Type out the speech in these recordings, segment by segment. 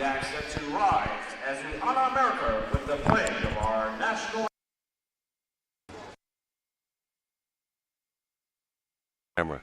ask them to rise as we honor America with the pledge of our national camera.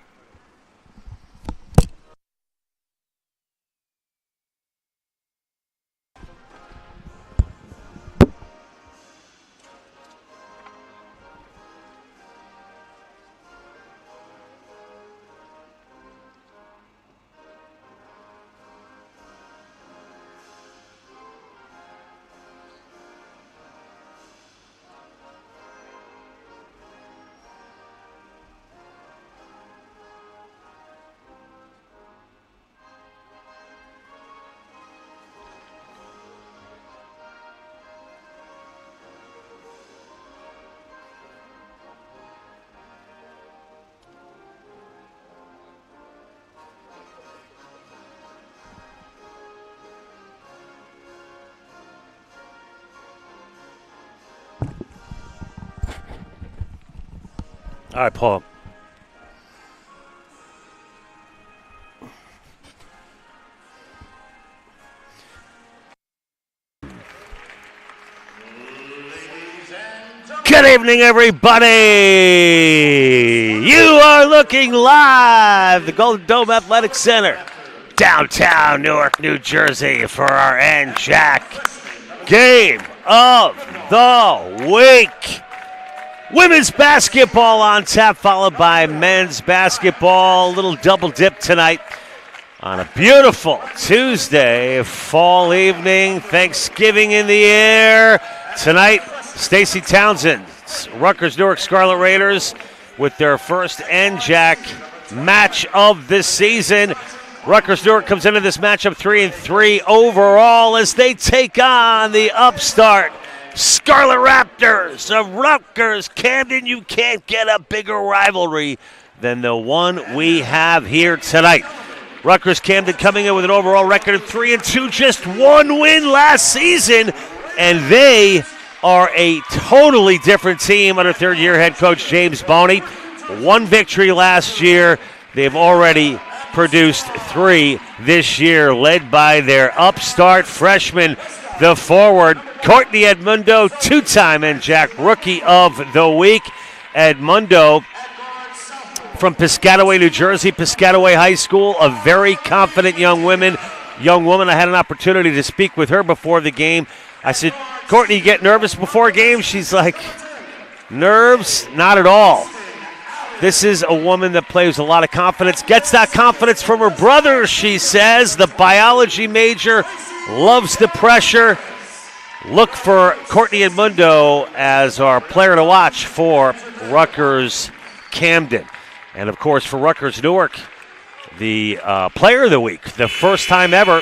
All right, Paul. Good evening, everybody. You are looking live, the Golden Dome Athletic Center, downtown Newark, New Jersey, for our NJAC Game of the Week. Women's basketball on tap, followed by men's basketball. A little double dip tonight on a beautiful Tuesday fall evening. Thanksgiving in the air. Tonight, Stacey Townsend's Rutgers-Newark Scarlet Raiders with their first NJAC match of this season. Rutgers-Newark comes into this matchup 3-3 overall as they take on the upstart Scarlet Raptors of Rutgers-Camden. You can't get a bigger rivalry than the one we have here tonight. Rutgers-Camden coming in with an overall record of 3-2, just one win last season, and they are a totally different team under third-year head coach James Boney. One victory last year. They've already produced 3 this year, led by their upstart freshman, the forward, Courtney Edmundo, two-time NJAC Rookie of the Week. Edmundo from Piscataway, New Jersey, Piscataway High School, a very confident young woman. I had an opportunity to speak with her before the game. I said, Courtney, you get nervous before games? She's like, nerves? Not at all. This is a woman that plays a lot of confidence, gets that confidence from her brother, she says. The biology major, loves the pressure. Look for Courtney Edmundo as our player to watch for Rutgers-Camden. And, of course, for Rutgers-Newark, the player of the week, the first time ever,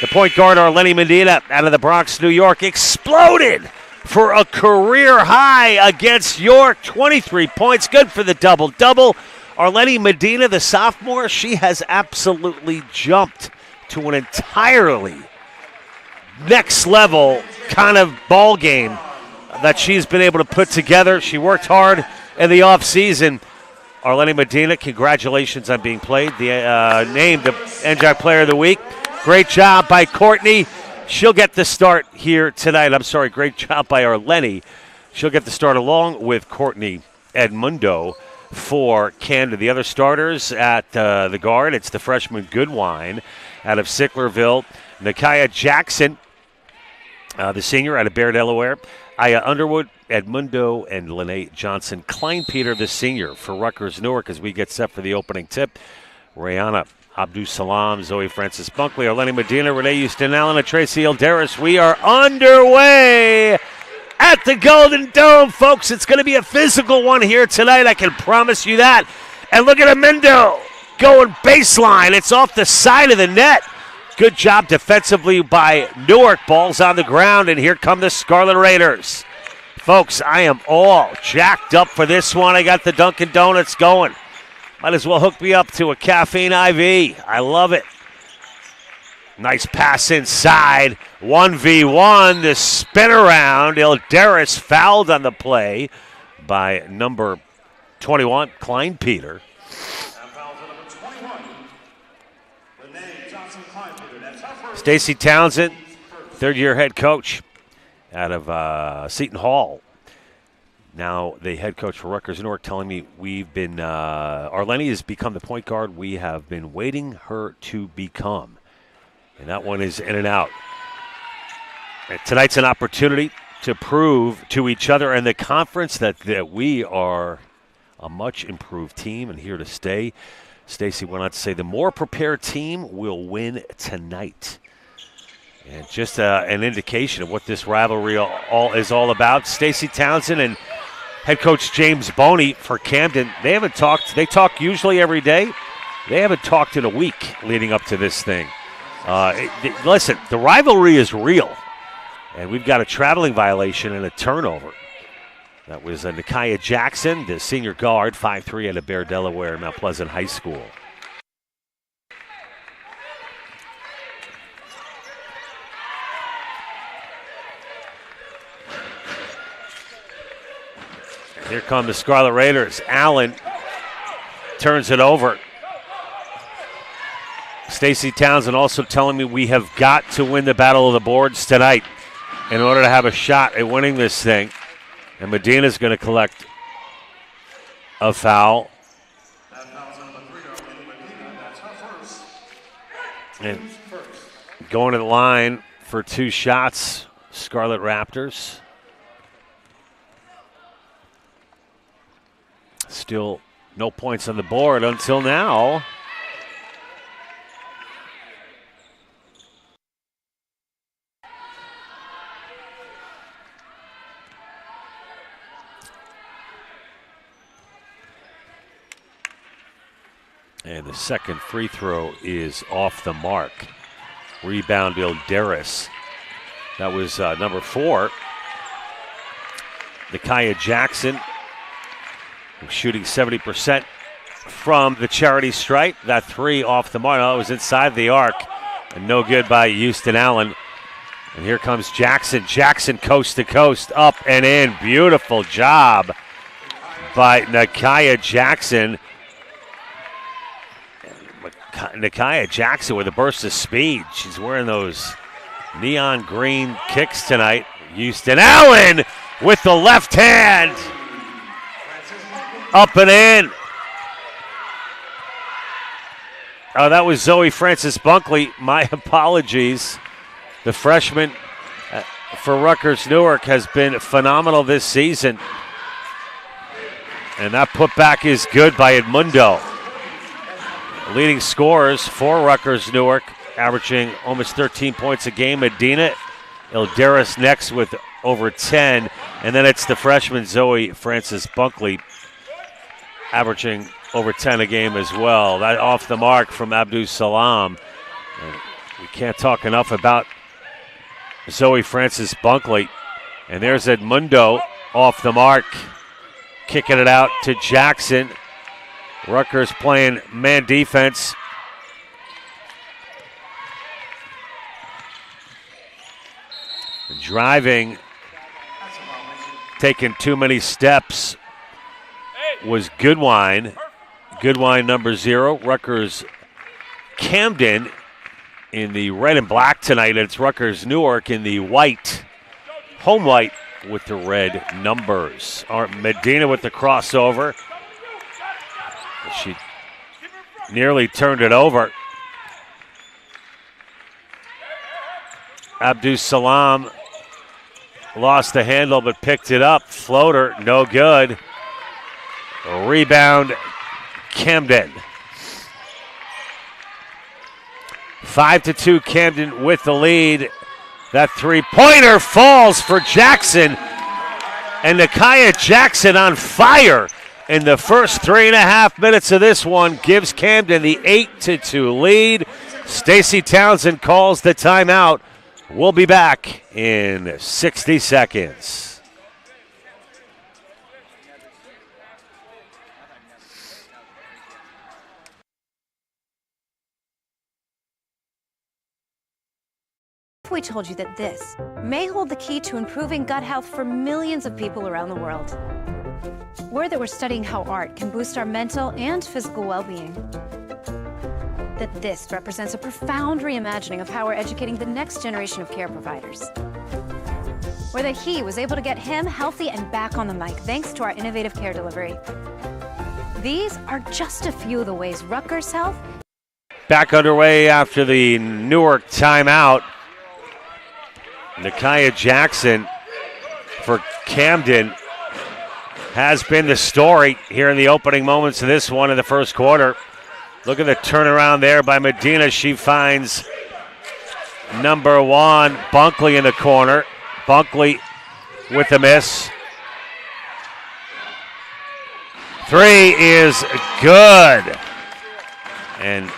the point guard Arlene Medina out of the Bronx, New York, exploded for a career high against York. 23 points, good for the double-double. Arlene Medina, the sophomore, she has absolutely jumped to an entirely next-level kind of ball game that she's been able to put together. She worked hard in the offseason. Arlene Medina, congratulations on being named the NJAC Player of the Week. Great job by Courtney. She'll get the start here tonight. Great job by Arlene. She'll get the start along with Courtney Edmundo for Camden. The other starters at the guard, it's the freshman Goodwine out of Sicklerville. Nakia Jackson, the senior out of Bear, Delaware. Aya Underwood, Edmundo, and Lene Johnson. Kleinpeter, the senior for Rutgers-Newark, as we get set for the opening tip. Rayana Abdus-Salam, Zoe Francis Bunkley, Arlene Medina, Renee Houston Allen, and Tracy Alderis. We are underway at the Golden Dome, folks. It's going to be a physical one here tonight, I can promise you that. And look at Edmundo going baseline. It's off the side of the net. Good job defensively by Newark. Ball's on the ground, and here come the Scarlet Raiders. Folks, I am all jacked up for this one. I got the Dunkin' Donuts going. Might as well hook me up to a caffeine IV. I love it. Nice pass inside. 1v1, the spin around. Ilderis fouled on the play by number 21, Kleinpeter. Stacey Townsend, third-year head coach out of Seton Hall. Now the head coach for Rutgers-Newark telling me we've been, Arlene has become the point guard we have been waiting her to become. And that one is in and out. And tonight's an opportunity to prove to each other and the conference that we are a much improved team and here to stay. Stacey went on to say the more prepared team will win tonight. And just an indication of what this rivalry is all about. Stacey Townsend and head coach James Boney for Camden, they haven't talked. They talk usually every day. They haven't talked in a week leading up to this thing. Listen, the rivalry is real. And we've got a traveling violation and a turnover. That was Nakiah Jackson, the senior guard, 5'3", out of Bear, Delaware, Mount Pleasant High School. Here come the Scarlet Raiders. Allen turns it over. Stacey Townsend also telling me we have got to win the battle of the boards tonight in order to have a shot at winning this thing. And Medina's going to collect a foul. And going to the line for 2 shots, Scarlet Raptors. Still no points on the board until now. And the second free throw is off the mark. Rebound, Ilderis. That was number 4. Nakiah Jackson shooting 70% from the charity stripe. That 3 off the mark. Oh, it was inside the arc. And no good by Houston Allen. And here comes Jackson. Jackson coast to coast, up and in. Beautiful job by Nakiah Jackson. Nakiah Jackson with a burst of speed. She's wearing those neon green kicks tonight. Houston Allen with the left hand. Up and in. Oh, that was Zoe Francis Bunkley. My apologies. The freshman for Rutgers-Newark has been phenomenal this season. And that putback is good by Edmundo. Leading scorers for Rutgers-Newark, averaging almost 13 points a game. Medina Ilderis next with over 10. And then it's the freshman Zoe Francis Bunkley, averaging over 10 a game as well. That off the mark from Abdul Salam. And we can't talk enough about Zoe Francis Bunkley. And there's Edmundo off the mark, kicking it out to Jackson. Rutgers playing man defense. Driving, taking too many steps was Goodwine. Goodwine number 0. Rutgers-Camden in the red and black tonight. It's Rutgers-Newark in the white, home white with the red numbers. Medina with the crossover. She nearly turned it over. Abdul Salam lost the handle but picked it up. Floater, no good. Rebound, Camden. 5-2 Camden with the lead. That 3-pointer falls for Jackson. And Nakiah Jackson on fire in the first 3.5 minutes of this one gives Camden the 8-2 lead. Stacey Townsend calls the timeout. We'll be back in 60 seconds. If we told you that this may hold the key to improving gut health for millions of people around the world. We're studying how art can boost our mental and physical well-being. that this represents a profound reimagining of how we're educating the next generation of care providers. Or that he was able to get him healthy and back on the mic thanks to our innovative care delivery. These are just a few of the ways Rutgers Health. Back underway after the Newark timeout. Nakia Jackson for Camden has been the story here in the opening moments of this one in the first quarter. Look at the turnaround there by Medina. She finds number 1, Bunkley in the corner. Bunkley with the miss. 3 is good. And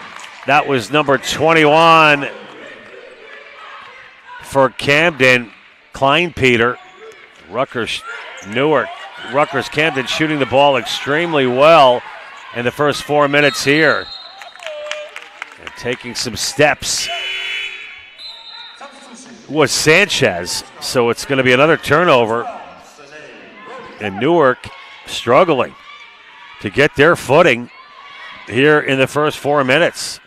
that was number 21 for Camden, Kleinpeter. Rutgers-Camden shooting the ball extremely well in the first 4 minutes here. And taking some steps was Sanchez, so it's going to be another turnover. And Newark struggling to get their footing here in the first 4 minutes.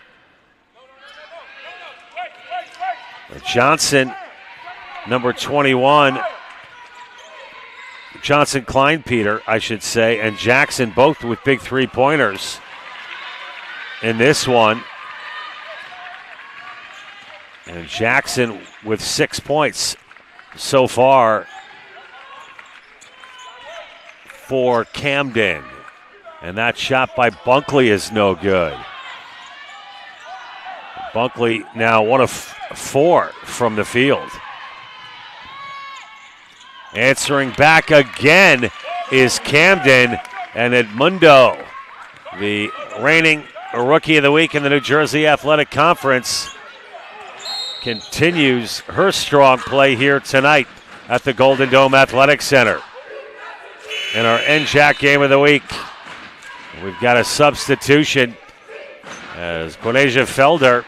Johnson, number 21, Johnson Kleinpeter, I should say, and Jackson both with big three-pointers in this one. And Jackson with 6 points so far for Camden. And that shot by Bunkley is no good. Bunkley now 1 of 4 from the field. Answering back again is Camden, and Edmundo, the reigning Rookie of the Week in the New Jersey Athletic Conference, continues her strong play here tonight at the Golden Dome Athletic Center. In our NJAC Game of the Week, we've got a substitution as Quinasia Felder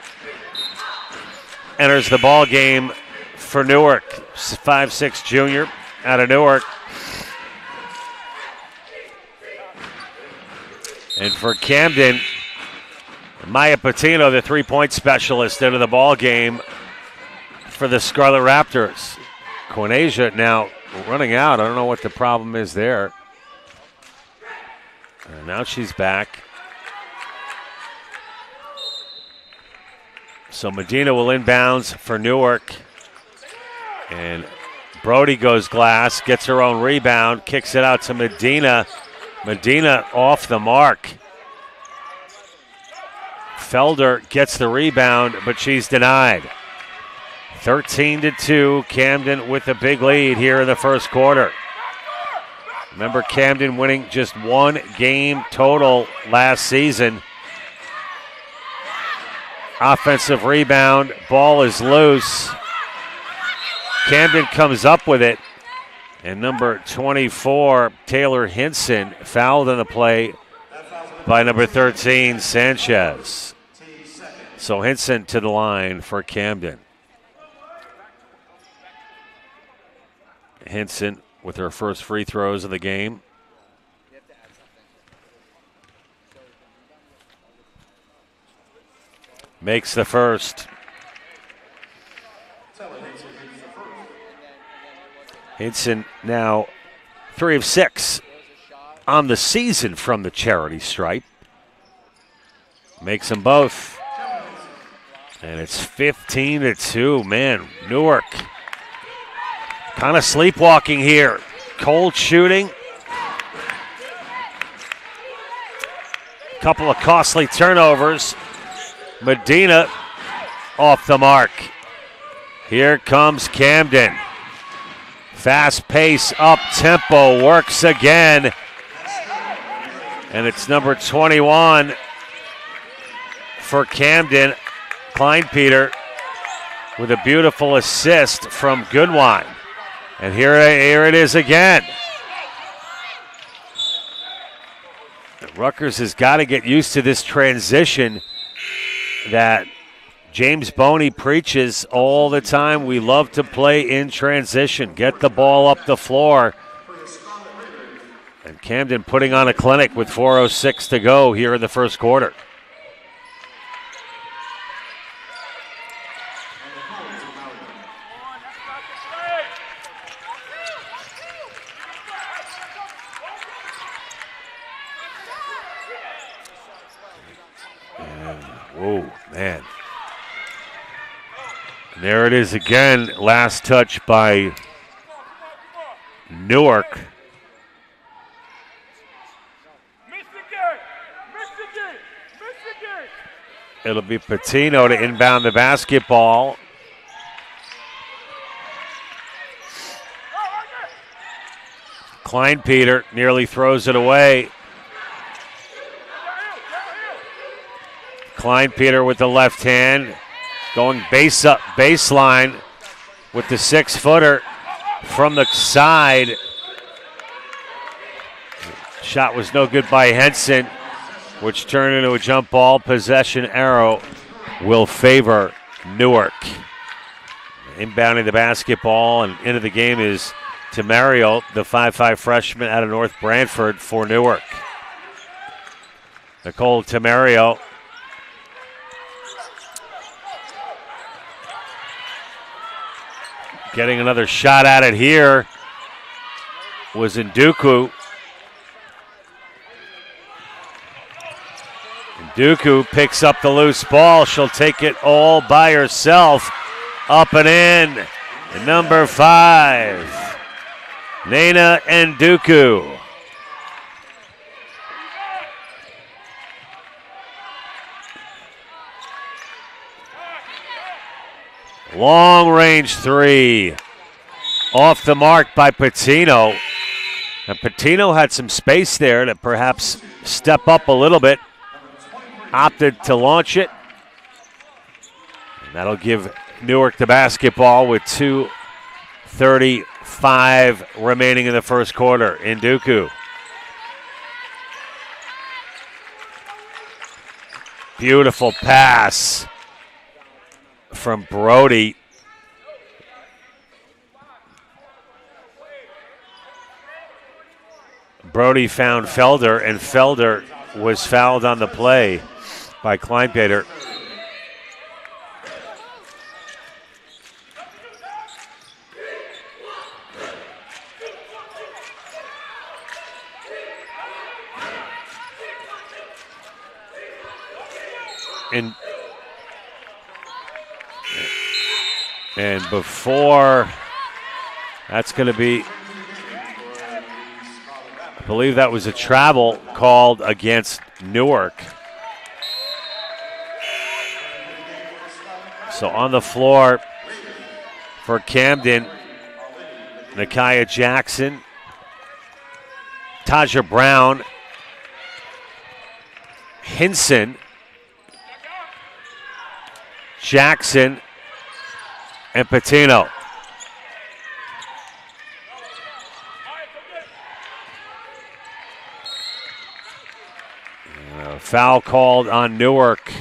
enters the ball game for Newark. 5'6" junior out of Newark. And for Camden, Maya Patino, the three-point specialist, into the ball game for the Scarlet Raptors. Quinasia now running out. I don't know what the problem is there. And now she's back. So Medina will inbounds for Newark. And Brody goes glass, gets her own rebound, kicks it out to Medina. Medina off the mark. Felder gets the rebound, but she's denied. 13-2, Camden with a big lead here in the first quarter. Remember, Camden winning just 1 game total last season. Offensive rebound, ball is loose. Camden comes up with it, and number 24, Taylor Hinson, fouled in the play by number 13, Sanchez. So Hinson to the line for Camden. Hinson with her first free throws of the game. Makes the first. Hinson now 3 of 6 on the season from the charity stripe. Makes them both. And it's 15-2. Man, Newark kind of sleepwalking here. Cold shooting. Couple of costly turnovers. Medina off the mark. Here comes Camden. Fast pace, up tempo, works again. And it's number 21 for Camden, Kleinpeter, with a beautiful assist from Goodwine. And here it is again. Rutgers has got to get used to this transition that James Boney preaches all the time. We love to play in transition. Get the ball up the floor. And Camden putting on a clinic with 4:06 to go here in the first quarter. Oh, man. And there it is again. Last touch by Newark. It'll be Patino to inbound the basketball. Kleinpeter nearly throws it away. Kleinpeter with the left hand, going baseline with the 6-footer from the side. Shot was no good by Henson, which turned into a jump ball. Possession arrow will favor Newark. Inbounding the basketball and into the game is Tamario, the 5'5 freshman out of North Branford for Newark. Nicole Tamario getting another shot at it here was Nduku. Nduku picks up the loose ball. She'll take it all by herself. Up and in. And number 5, Nena Nduku. Long range 3. Off the mark by Patino. And Patino had some space there to perhaps step up a little bit. Opted to launch it. And that'll give Newark the basketball with 2:35 remaining in the first quarter. Nduku. Beautiful pass from Brody. Brody found Felder, and Felder was fouled on the play by Kleinpeter. And before, that's going to be, I believe that was a travel called against Newark. So on the floor for Camden, Nakia Jackson, Taja Brown, Hinson, Jackson, and Patino. Foul called on Newark.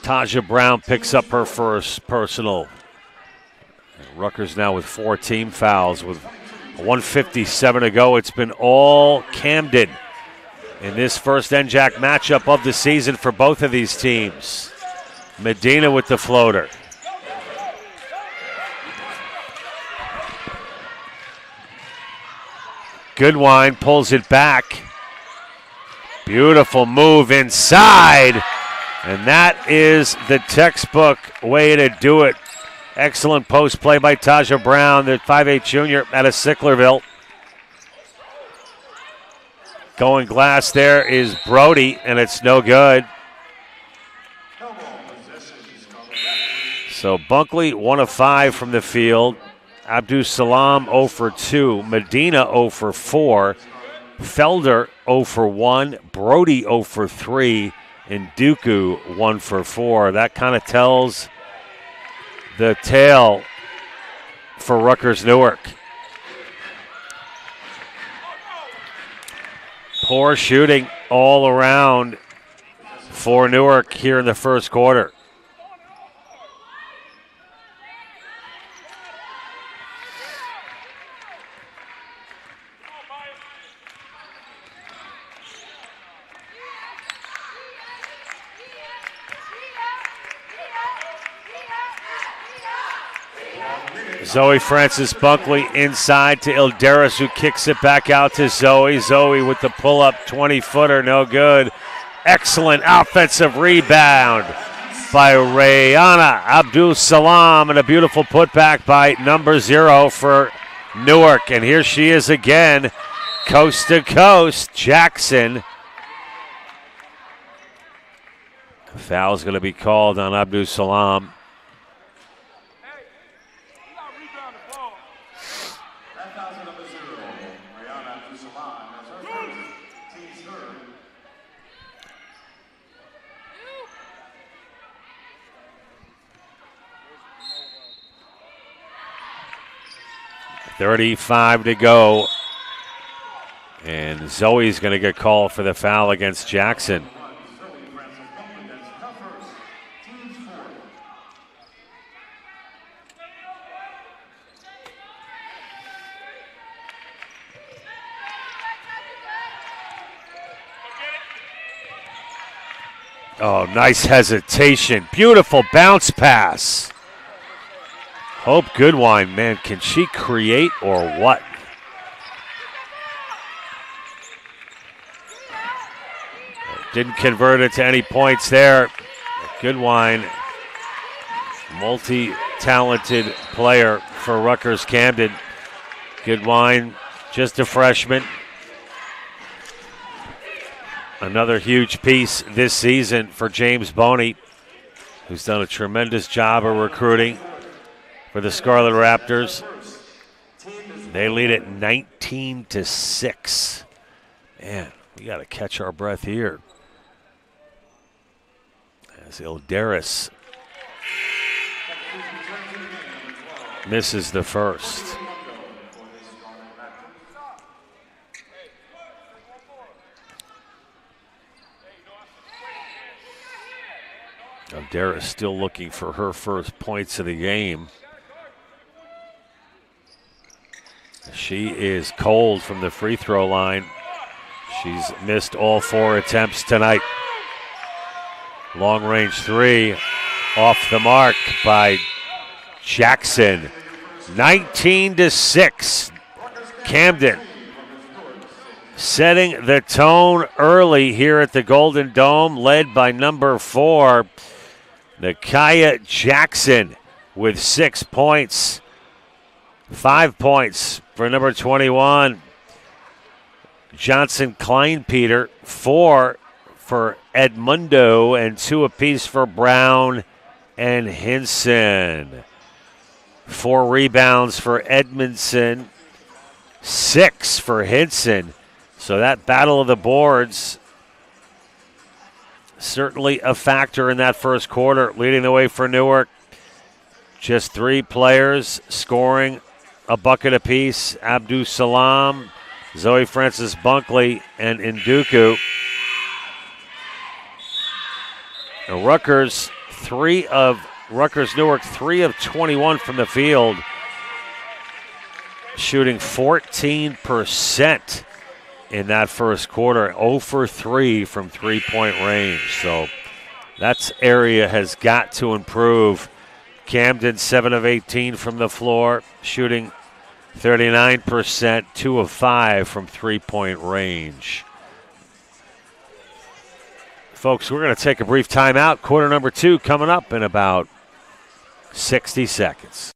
Taja Brown picks up her first personal. Rutgers now with 4 team fouls with 1:57 to go. It's been all Camden in this first NJAC matchup of the season for both of these teams. Medina with the floater. Goodwine pulls it back. Beautiful move inside. And that is the textbook way to do it. Excellent post play by Taja Brown, the 5'8 junior out of Sicklerville. Going glass there is Brody, and it's no good. So Bunkley 1 of 5 from the field. Abdus Salam 0 for 2. Medina 0 for 4. Felder 0 for 1. Brody 0 for 3. And Nduku 1 for 4. That kind of tells the tale for Rutgers Newark. Poor shooting all around for Newark here in the first quarter. Zoe Francis Bunkley inside to Ilderis, who kicks it back out to Zoe. Zoe with the pull-up 20-footer, no good. Excellent offensive rebound by Rayana Abdul-Salam, and a beautiful putback by number 0 for Newark. And here she is again, coast to coast. Jackson. Foul's going to be called on Abdul-Salam. .35 to go. And Zoe's going to get called for the foul against Jackson. Oh, nice hesitation. Beautiful bounce pass. Hope Goodwine, man, can she create or what? Didn't convert it to any points there. Goodwine, multi-talented player for Rutgers-Camden. Goodwine, just a freshman. Another huge piece this season for James Boney, who's done a tremendous job of recruiting for the Scarlet Raptors. They lead at 19-6. Man, we got to catch our breath here. As Ilderis misses the first. Ilderis still looking for her first points of the game. She is cold from the free throw line. She's missed all 4 attempts tonight. Long range 3 off the mark by Jackson. 19-6. Camden setting the tone early here at the Golden Dome, led by number 4, Nakia Jackson, with 6 points. 5 points for number 21, Johnson Kleinpeter. 4 for Edmundo, and 2 apiece for Brown and Hinson. 4 rebounds for Edmondson, 6 for Hinson. So that battle of the boards certainly a factor in that first quarter, leading the way for Newark. Just 3 players scoring a bucket apiece: Abdul-Salam, Zoe Francis Bunkley, and Nduku. And Rutgers-Newark 3 of 21 from the field, shooting 14% in that first quarter, 0 for 3 from three-point range. So that area has got to improve. Camden 7 of 18 from the floor, shooting 39%, 2 of 5 from three-point range. Folks, we're going to take a brief timeout. Quarter number 2 coming up in about 60 seconds.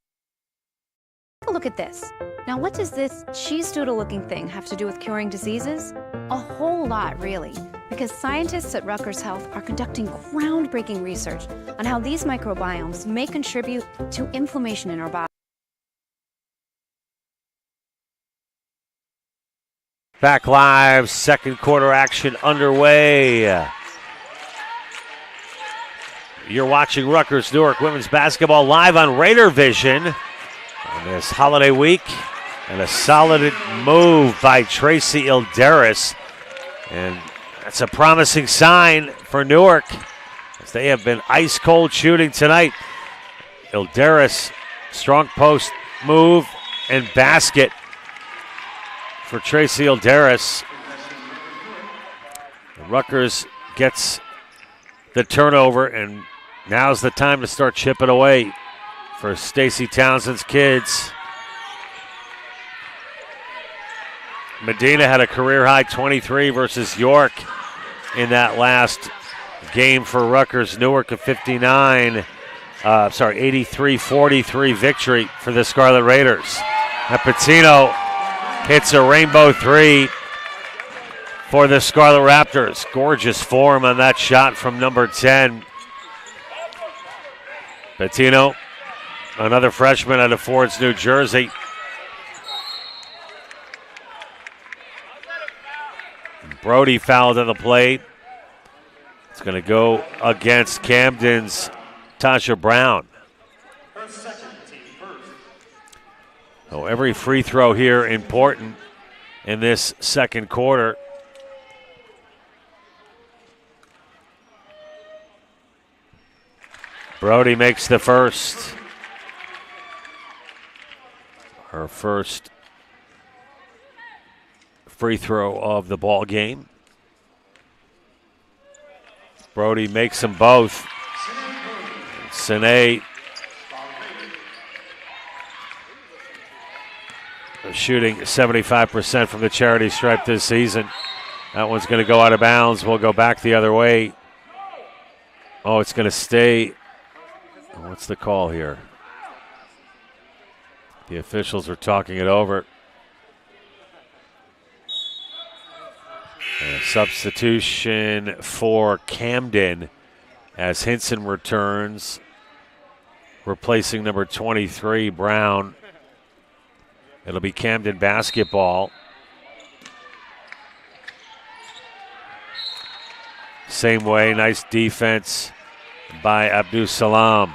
Take a look at this. Now, what does this cheese doodle-looking thing have to do with curing diseases? A whole lot, really, because scientists at Rutgers Health are conducting groundbreaking research on how these microbiomes may contribute to inflammation in our body. Back live, second quarter action underway. You're watching Rutgers-Newark women's basketball live on Raider Vision on this holiday week. And a solid move by Tracy Ilderis. And that's a promising sign for Newark, as they have been ice cold shooting tonight. Ilderis, strong post move and basket for Tracy Ilderis. Rutgers gets the turnover, and now's the time to start chipping away. for Stacey Townsend's kids. Medina had a career-high 23 versus York in that last game for Rutgers. Newark a 83-43 victory for the Scarlet Raiders. And Patino hits a rainbow three for the Scarlet Raptors. Gorgeous form on that shot from number 10. Patino, another freshman out of Fords, New Jersey. Brody fouled on the plate. It's going to go against Camden's Tasha Brown. So every free throw here important in this second quarter. Brody makes the first. Her first free throw of the ball game. Brody makes them both. Sine shooting 75% from the charity stripe this season. That one's going to go out of bounds. We'll go back the other way. Oh, it's going to stay. What's the call here? The officials are talking it over. And a substitution for Camden as Hinson returns, replacing number 23, Brown. It'll be Camden basketball. Same way, nice defense by Abdus Salam.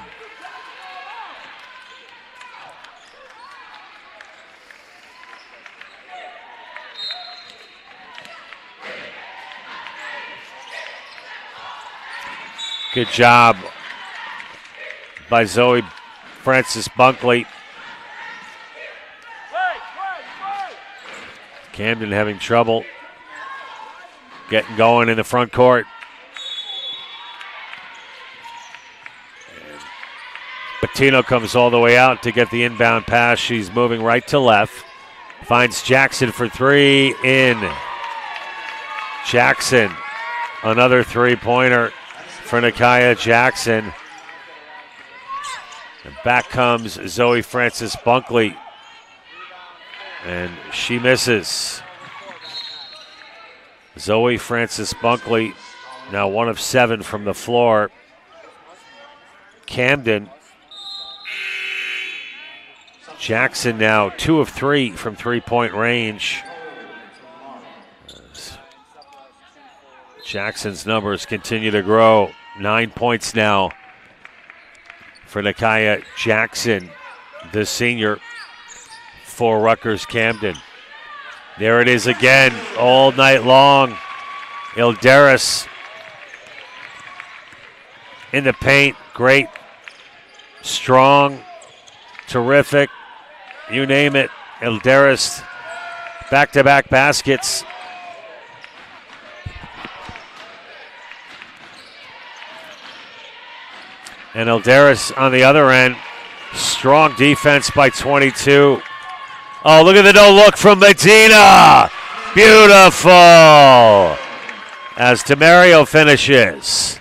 Good job by Zoe Francis Bunkley. Camden having trouble getting going in the front court. Patino comes all the way out to get the inbound pass. She's moving right to left. Finds Jackson for three. In. Jackson, another three-pointer for Nakia Jackson. And back comes Zoe Francis Bunkley. And she misses. Zoe Francis Bunkley, now 1 of 7 from the floor. Camden. Jackson now 2 of 3 from three-point range. Jackson's numbers continue to grow. 9 points now for Nakia Jackson, the senior for Rutgers-Camden. There it is again, all night long. Ilderis in the paint, great, strong, terrific, you name it. Ilderis, back-to-back baskets. And Ilderis on the other end, strong defense by 22. Oh, look at the no-look from Medina. Beautiful. As Demario finishes.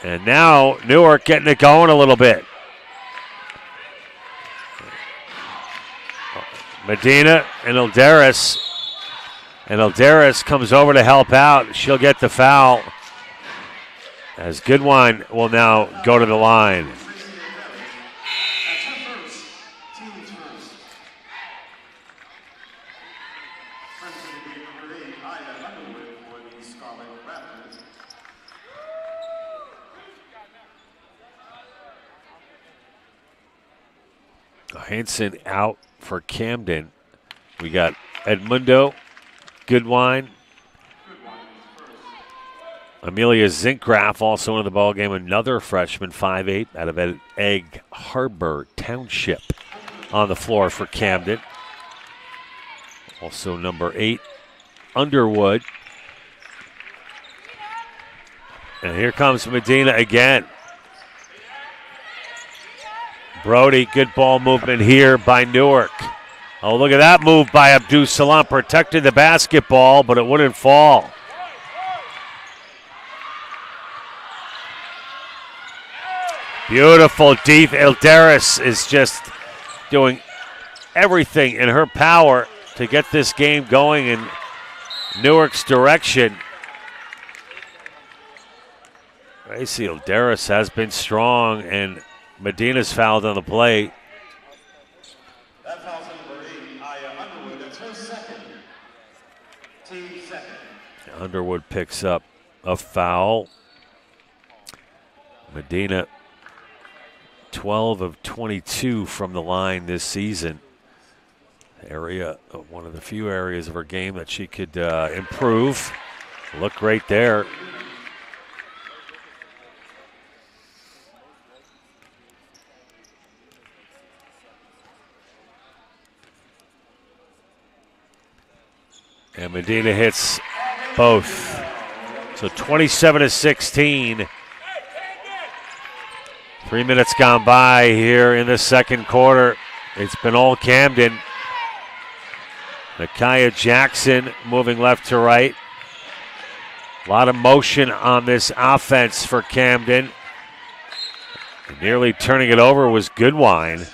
And now Newark getting it going a little bit. Medina and Ilderis. And Ilderis comes over to help out. She'll get the foul. As Goodwine will now go to the line. Hanson out for Camden. We got Edmundo, Goodwine, Amelia Zinkgraf also into the ball game. Another freshman, 5'8", out of Egg Harbor Township on the floor for Camden. Also number 8, Underwood. And here comes Medina again. Brody, good ball movement here by Newark. Oh, look at that move by Abdul Salam. Protected the basketball, but it wouldn't fall. Beautiful deep. Ilderis is just doing everything in her power to get this game going in Newark's direction. Gracie Ilderis has been strong, and Medina's fouled on the play. That foul's number 8, Aya Underwood. That's her second. Team second. Underwood picks up a foul. Medina 12 of 22 from the line this season. One of the few areas of her game that she could improve. Look great there. And Medina hits both. So 27 to 16. 3 minutes gone by here in the second quarter. It's been all Camden. Nakia Jackson moving left to right. A lot of motion on this offense for Camden. Nearly turning it over was Goodwine.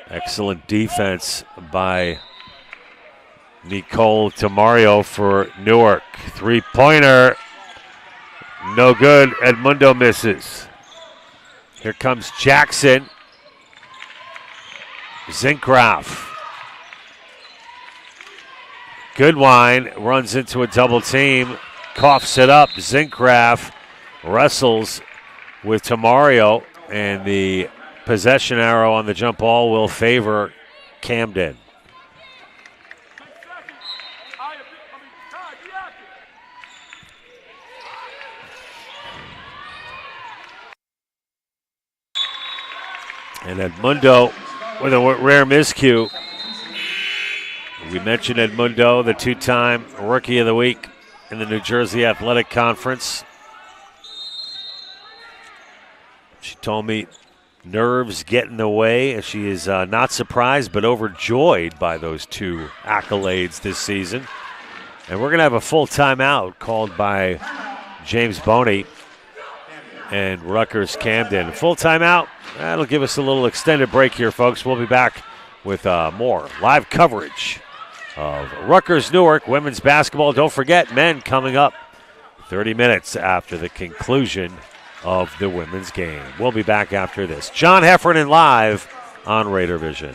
Excellent defense by Nicole Tamario for Newark. Three-pointer. No good. Edmundo misses. Here comes Jackson. Zinkgraff. Goodwine runs into a double team. Coughs it up. Zinkgraff wrestles with Tamario, and the possession arrow on the jump ball will favor Camden. And Edmundo with a rare miscue. We mentioned Edmundo, the two-time Rookie of the Week in the New Jersey Athletic Conference. She told me nerves get in the way. She is not surprised but overjoyed by those two accolades this season. And we're going to have a full timeout called by James Boney and Rutgers-Camden. Full timeout. That'll give us a little extended break here, folks. We'll be back with more live coverage of Rutgers-Newark women's basketball. Don't forget, men coming up 30 minutes after the conclusion of the women's game. We'll be back after this. John Heffernan live on Raider Vision.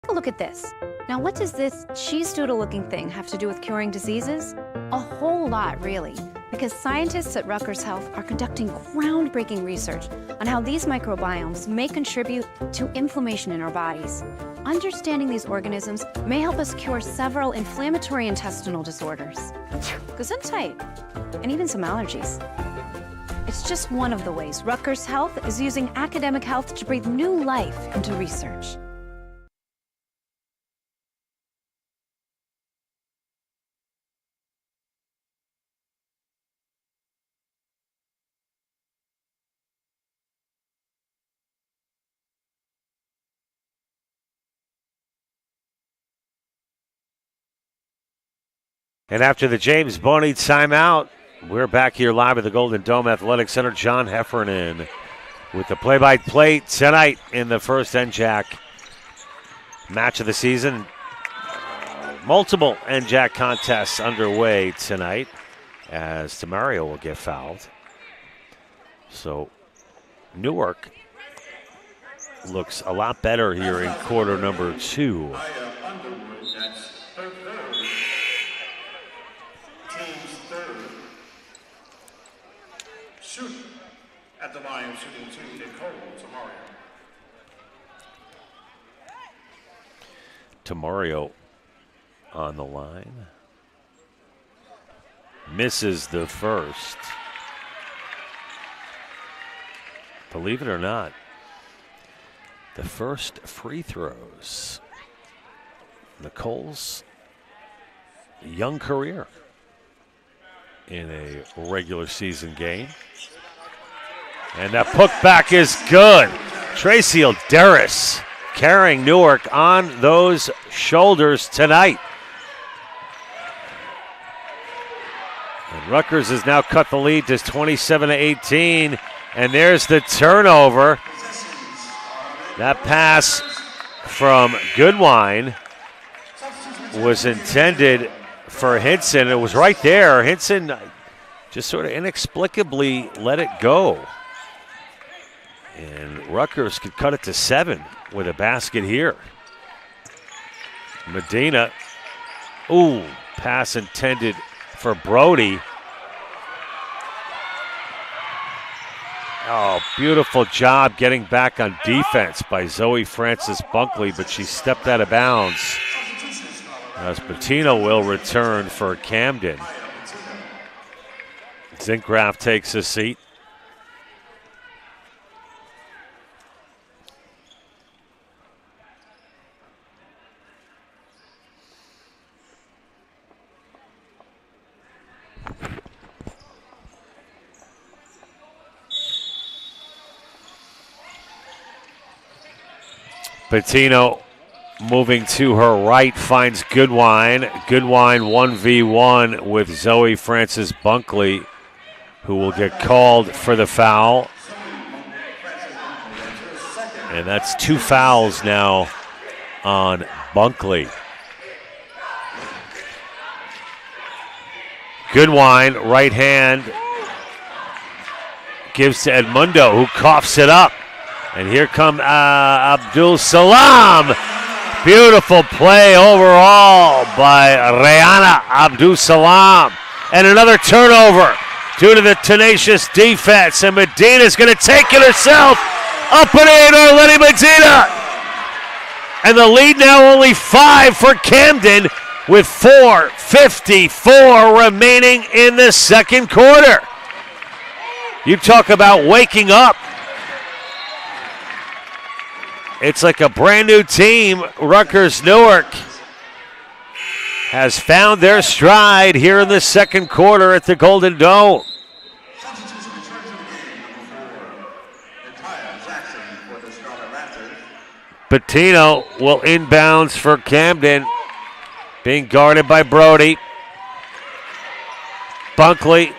Take a look at this. Now, what does this cheese doodle-looking thing have to do with curing diseases? A whole lot, really, because scientists at Rutgers Health are conducting groundbreaking research on how these microbiomes may contribute to inflammation in our bodies. Understanding these organisms may help us cure several inflammatory intestinal disorders, gesundheit, and even some allergies. It's just one of the ways Rutgers Health is using academic health to breathe new life into research. And after the James Boney timeout, we're back here live at the Golden Dome Athletic Center. John Heffernan with the play-by-play tonight in the first NJAC match of the season. Multiple NJAC contests underway tonight as Tamario will get fouled. So Newark looks a lot better here in quarter number 2. Shooting at the line, shooting 2, Nicole Tamario Tamario. on the line. Misses the first. Believe it or not, the first free throws. Nicole's young career in a regular season game. And that putback is good. Tracy Alderis carrying Newark on those shoulders tonight. And Rutgers has now cut the lead to 27-18. And there's the turnover. That pass from Goodwine was intended for Hinson. It was right there. Hinson just sort of inexplicably let it go. And Rutgers could cut it to 7 with a basket here. Medina. Ooh, pass intended for Brody. Oh, beautiful job getting back on defense by Zoe Francis Bunkley, but she stepped out of bounds. As Patino will return for Camden. Zinkgraff takes a seat. Patino moving to her right finds Goodwine. Goodwine 1v1 with Zoe Francis Bunkley, who will get called for the foul. And that's 2 fouls now on Bunkley. Goodwine, right hand, gives to Edmundo, who coughs it up. And here come Abdul Salam. Beautiful play overall by Rayana Abdul Salam. And another turnover due to the tenacious defense. And Medina's going to take it herself. Up and in, Arlene Medina. And the lead now only 5 for Camden with 4:54 remaining in the second quarter. You talk about waking up. It's like a brand new team. Rutgers Newark has found their stride here in the second quarter at the Golden Dome. Patino will inbounds for Camden, being guarded by Brody. Bunkley.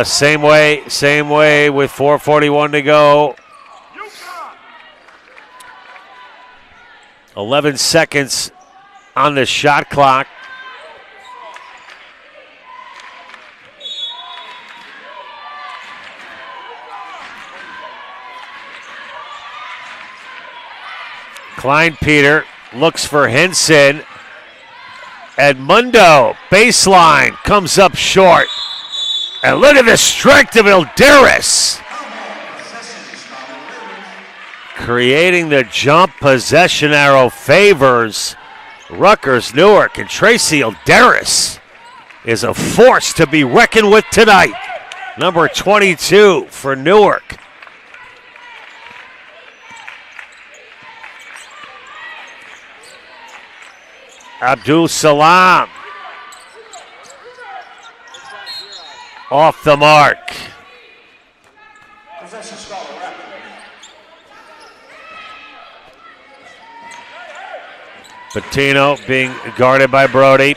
Same way with 4:41 to go. 11 seconds on the shot clock. Klein Peter looks for Hinson. Edmundo, baseline, comes up short. And look at the strength of Alderis. Creating the jump possession arrow favors Rutgers Newark. And Tracy Alderis is a force to be reckoned with tonight. Number 22 for Newark. Abdul Salam. Off the mark. Patino being guarded by Brody.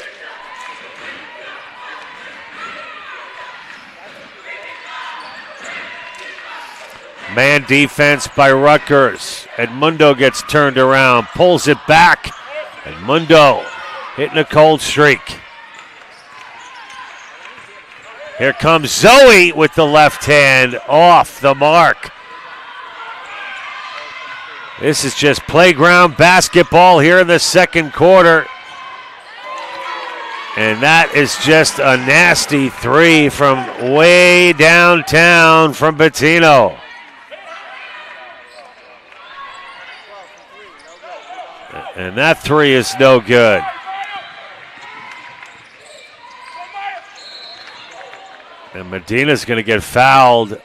Man defense by Rutgers. Edmundo gets turned around, pulls it back. Edmundo hitting a cold streak. Here comes Zoe with the left hand off the mark. This is just playground basketball here in the second quarter. And that is just a nasty 3 from way downtown from Patino. And that 3 is no good. And Medina's going to get fouled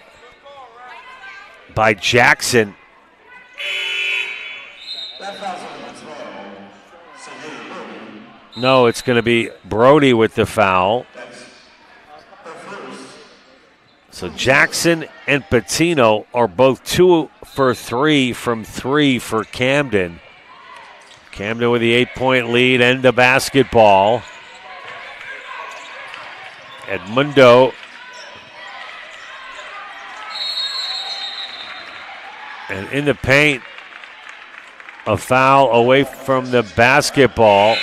by Jackson. No, it's going to be Brody with the foul. So Jackson and Patino are both 2 for 3 from 3 for Camden. Camden with the 8-point lead and the basketball. Edmundo. And in the paint, a foul away from the basketball.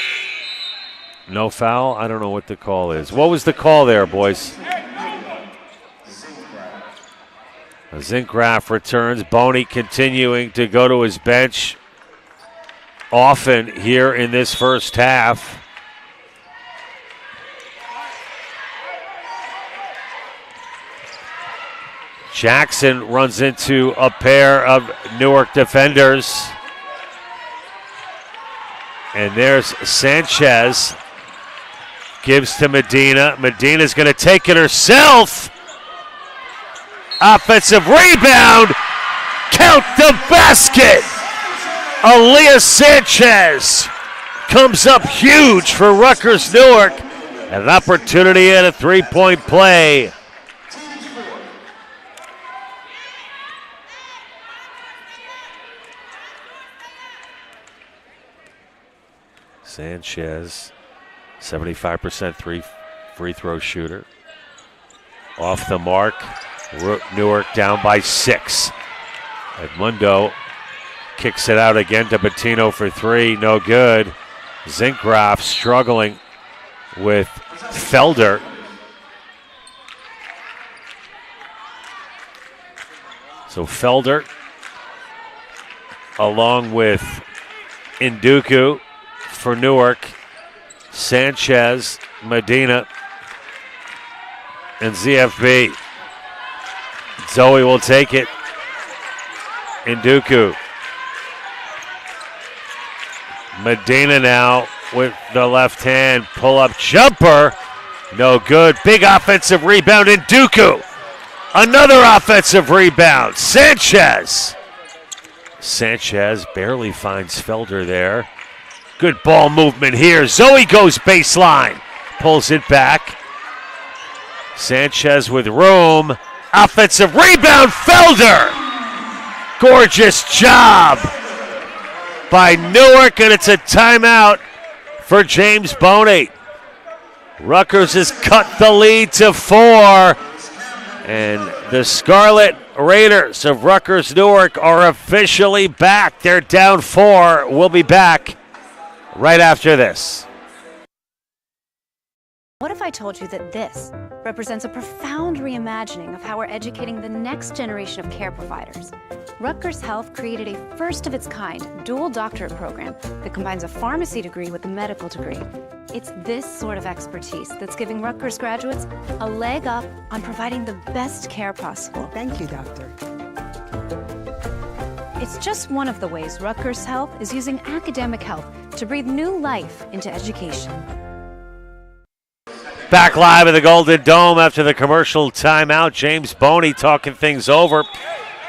No foul? I don't know what the call is. What was the call there, boys? Zinkraf returns. Boney continuing to go to his bench often here in this first half. Jackson runs into a pair of Newark defenders. And there's Sanchez. Gives to Medina. Medina's going to take it herself. Offensive rebound. Count the basket. Aaliyah Sanchez comes up huge for Rutgers Newark. An opportunity at a three-point play. Sanchez, 75% free throw shooter. Off the mark. Newark down by 6. Edmundo kicks it out again to Patino for 3. No good. Zinkraf struggling with Felder. So Felder along with Nduku for Newark. Sanchez, Medina, and ZFB. Zoe will take it. Nduku. Medina now with the left hand. Pull-up jumper. No good. Big offensive rebound. Nduku. Another offensive rebound. Sanchez. Sanchez barely finds Felder there. Good ball movement here. Zoe goes baseline. Pulls it back. Sanchez with room. Offensive rebound, Felder. Gorgeous job by Newark, and it's a timeout for James Boney. Rutgers has cut the lead to 4, and the Scarlet Raiders of Rutgers Newark are officially back. They're down 4. We'll be back right after this. What if I told you that this represents a profound reimagining of how we're educating the next generation of care providers? Rutgers Health created a first-of-its-kind dual doctorate program that combines a pharmacy degree with a medical degree. It's this sort of expertise that's giving Rutgers graduates a leg up on providing the best care possible. Thank you, doctor. It's just one of the ways Rutgers Health is using academic health to breathe new life into education. Back live at the Golden Dome after the commercial timeout. James Boney talking things over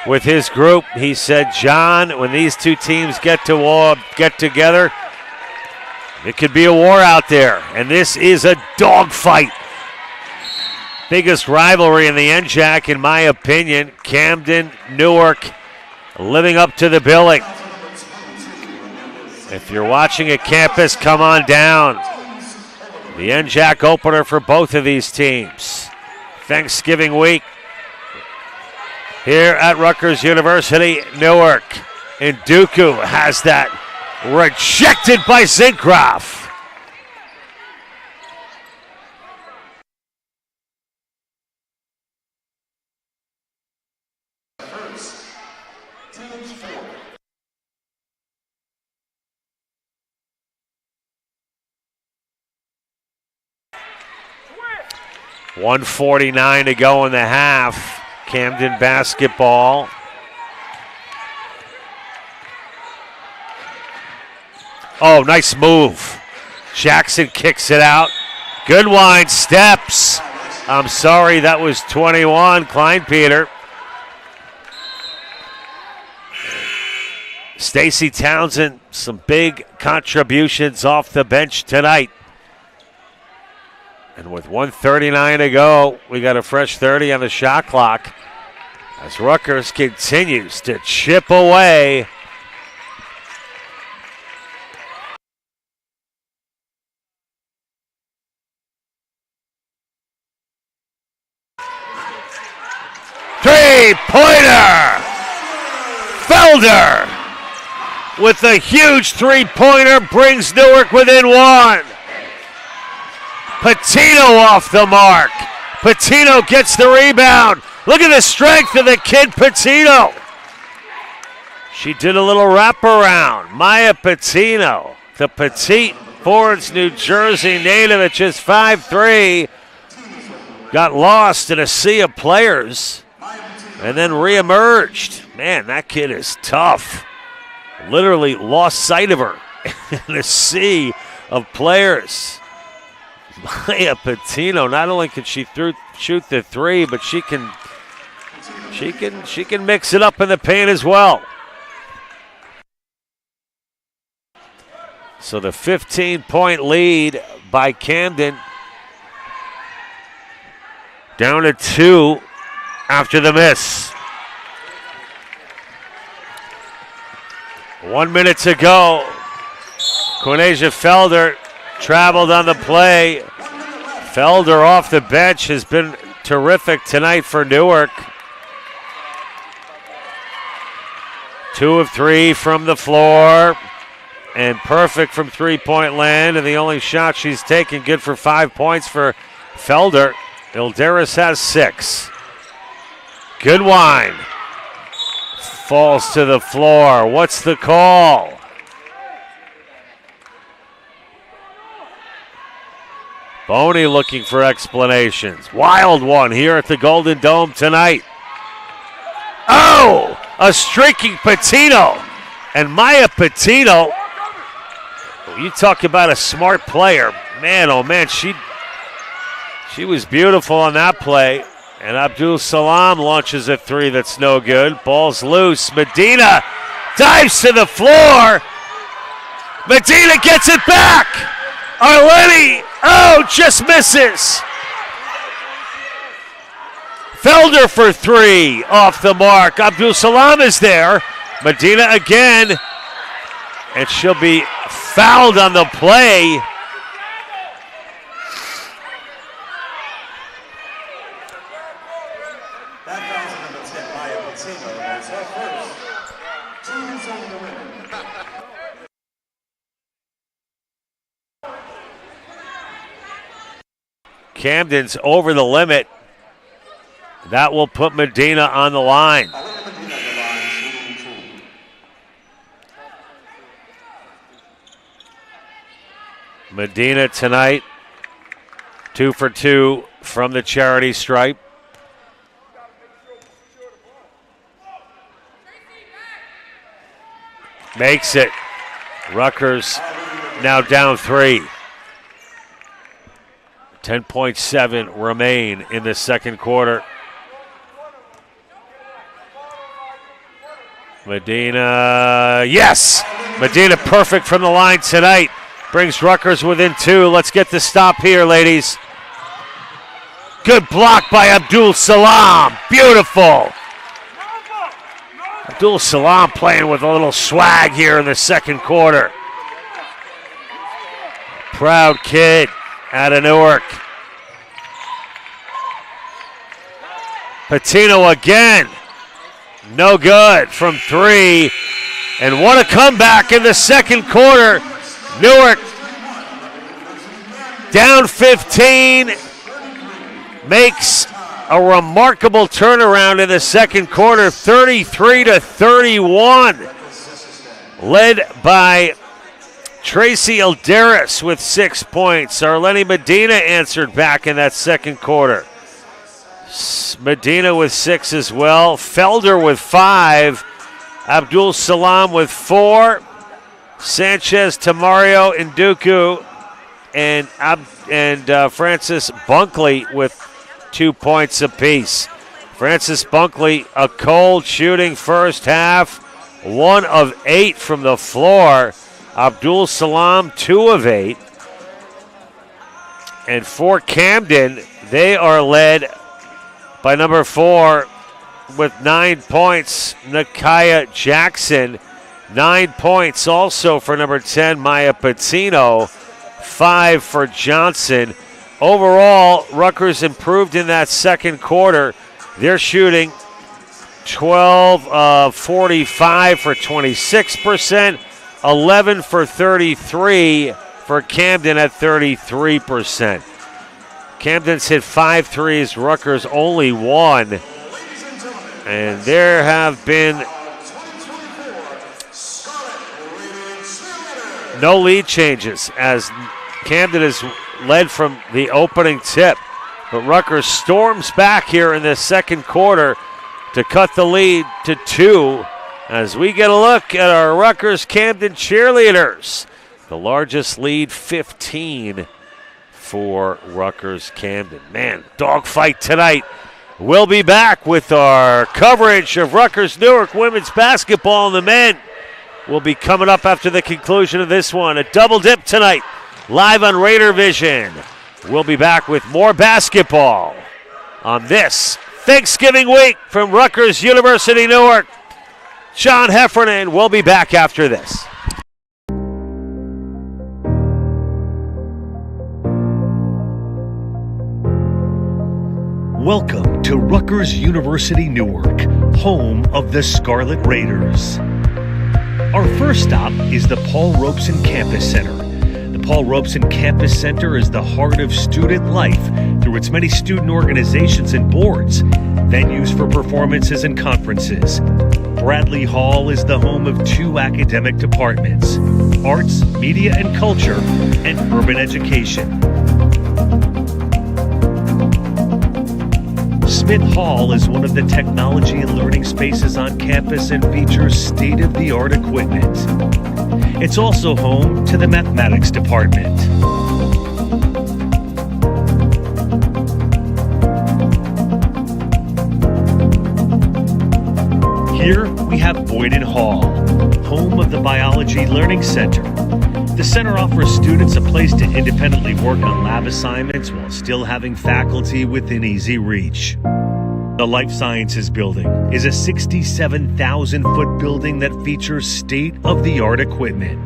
with his group. He said, John, when these two teams get together, it could be a war out there. And this is a dogfight. Biggest rivalry in the NJAC, in my opinion. Camden, Newark, living up to the billing. If you're watching at campus, come on down. The NJAC opener for both of these teams. Thanksgiving week here at Rutgers University, Newark. Nduku has that rejected by Zinkraf. .149 to go in the half. Camden basketball. Oh, nice move. Jackson kicks it out. Goodwine steps. I'm sorry, that was 21, Kleinpeter. Stacey Townsend, some big contributions off the bench tonight And with 1:39 to go, we got a fresh 30 on the shot clock as Rutgers continues to chip away. Three-pointer! Felder with a huge three-pointer brings Newark within one. Patino off the mark. Patino gets the rebound. Look at the strength of the kid Patino. She did a little wraparound. Maya Patino, the petite Fords, New Jersey native at just 5'3", got lost in a sea of players and then reemerged. Man, that kid is tough. Literally lost sight of her in a sea of players. Maya Patino, not only can she shoot the three, but she can mix it up in the paint as well. So the 15-point lead by Camden, down to 2 after the miss. 1 minute to go. Quinasia Felder traveled on the play. Felder off the bench has been terrific tonight for Newark. 2 of 3 from the floor and perfect from three-point land, and the only shot she's taken good for 5 points for Felder. Ilderis has 6. Goodwine falls to the floor. What's the call? Boney looking for explanations. Wild one here at the Golden Dome tonight. Oh, a streaking Patino. And Maya Patino, you talk about a smart player. Man, oh man, she was beautiful on that play. And Abdul Salam launches a three that's no good. Ball's loose. Medina dives to the floor. Medina gets it back. Arleni, just misses. Felder for 3 off the mark. Abdul Salam is there. Medina again. And she'll be fouled on the play. Camden's over the limit. That will put Medina on the line. Medina tonight, 2 for 2 from the charity stripe. Makes it. Rutgers now down 3. 10.7 remain in the second quarter. Medina, yes! Medina perfect from the line tonight. Brings Rutgers within 2. Let's get the stop here, ladies. Good block by Abdul Salam. Beautiful. Abdul Salam playing with a little swag here in the second quarter. Proud kid out of Newark. Patino again. No good from 3. And what a comeback in the second quarter. Newark down 15. Makes a remarkable turnaround in the second quarter, 33-31. Led by Tracy Ilderis with 6 points. Arleni Medina answered back in that second quarter. Medina with 6 as well. Felder with 5. Abdul Salam with 4. Sanchez, Tamario, Nduku, and Francis Bunkley with 2 points apiece. Francis Bunkley, a cold shooting first half, 1 of 8 from the floor. Abdul Salam, 2 of 8. And for Camden, they are led by number 4 with 9 points, Nakaya Jackson. 9 points also for number 10, Maya Patino. 5 for Johnson. Overall, Rutgers improved in that second quarter. They're shooting 12 of 45 for 26%, 11 for 33 for Camden at 33%. Camden's hit 5 threes, Rutgers only 1. And there have been no lead changes as Camden is led from the opening tip. But Rutgers storms back here in the second quarter to cut the lead to 2 as we get a look at our Rutgers-Camden cheerleaders. The largest lead, 15 for Rutgers-Camden. Man, dogfight tonight. We'll be back with our coverage of Rutgers-Newark women's basketball and the men. Will be coming up after the conclusion of this one. A double dip tonight, live on Raider Vision. We'll be back with more basketball on this Thanksgiving week from Rutgers University Newark. Sean Heffernan will be back after this. Welcome to Rutgers University Newark, home of the Scarlet Raiders. Our first stop is the Paul Robeson Campus Center. The Paul Robeson Campus Center is the heart of student life through its many student organizations and boards, venues for performances and conferences. Bradley Hall is the home of 2 academic departments, arts, media and culture, and urban education. Smith Hall is one of the technology and learning spaces on campus and features state-of-the-art equipment. It's also home to the mathematics department. Here we have Boyden Hall, home of the Biology Learning Center. The center offers students a place to independently work on lab assignments while still having faculty within easy reach. The Life Sciences Building is a 67,000-foot building that features state-of-the-art equipment.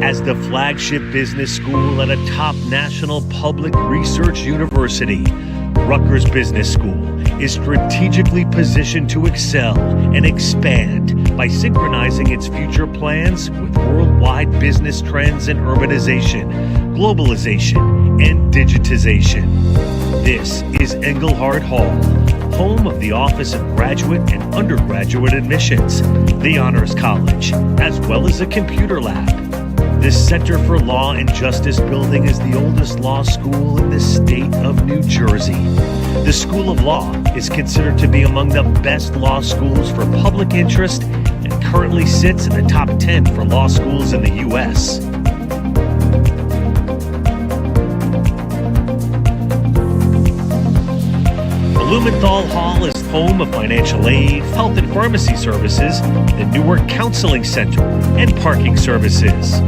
As the flagship business school at a top national public research university, Rutgers Business School is strategically positioned to excel and expand by synchronizing its future plans with worldwide business trends in urbanization, globalization, and digitization. This is Engelhardt Hall, home of the Office of Graduate and Undergraduate Admissions, the Honors College, as well as a computer lab. The Center for Law and Justice building is the oldest law school in the state of New Jersey. The School of Law is considered to be among the best law schools for public interest and currently sits in the top 10 for law schools in the U.S. Blumenthal Hall is home of financial aid, health and pharmacy services, the Newark Counseling Center, and parking services.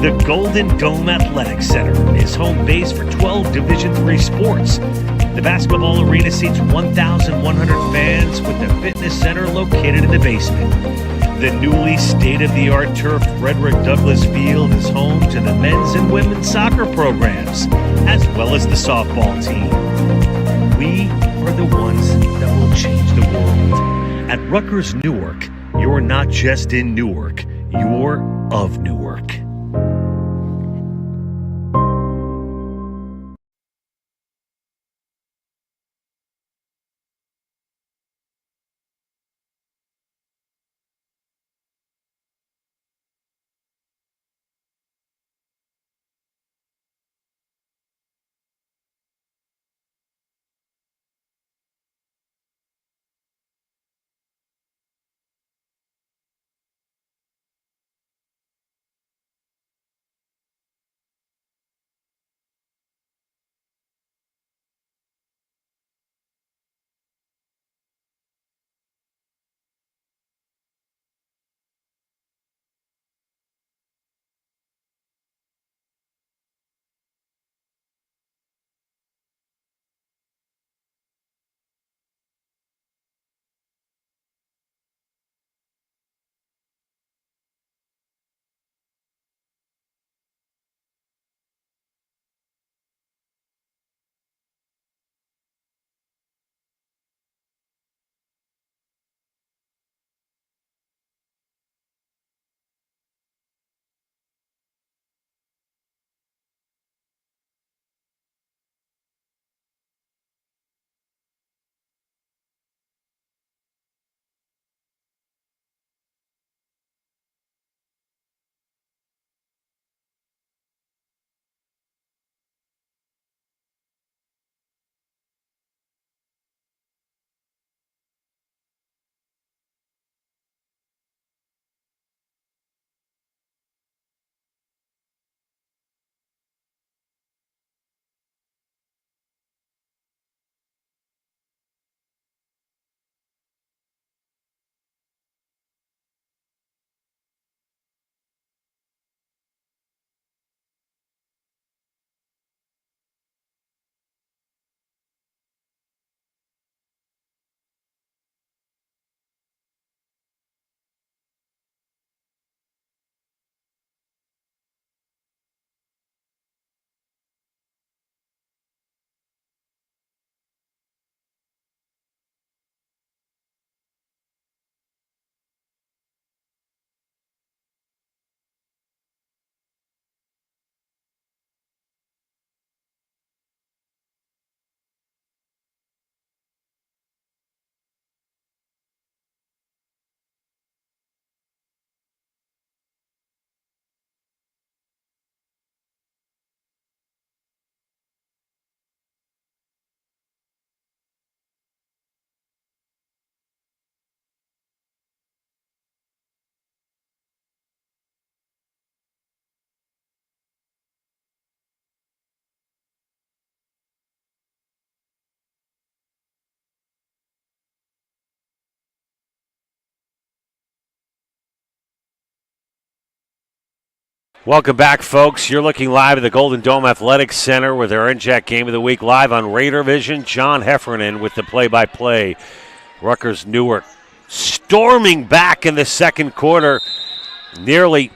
The Golden Dome Athletic Center is home base for 12 Division III sports. The basketball arena seats 1,100 fans with the fitness center located in the basement. The newly state-of-the-art turf Frederick Douglass Field is home to the men's and women's soccer programs, as well as the softball team. We are the ones that will change the world. At Rutgers Newark, you're not just in Newark, you're of Newark. Welcome back, folks. You're looking live at the Golden Dome Athletic Center with our NJAC Game of the Week live on Raider Vision. John Heffernan with the play-by-play. Rutgers Newark storming back in the second quarter, nearly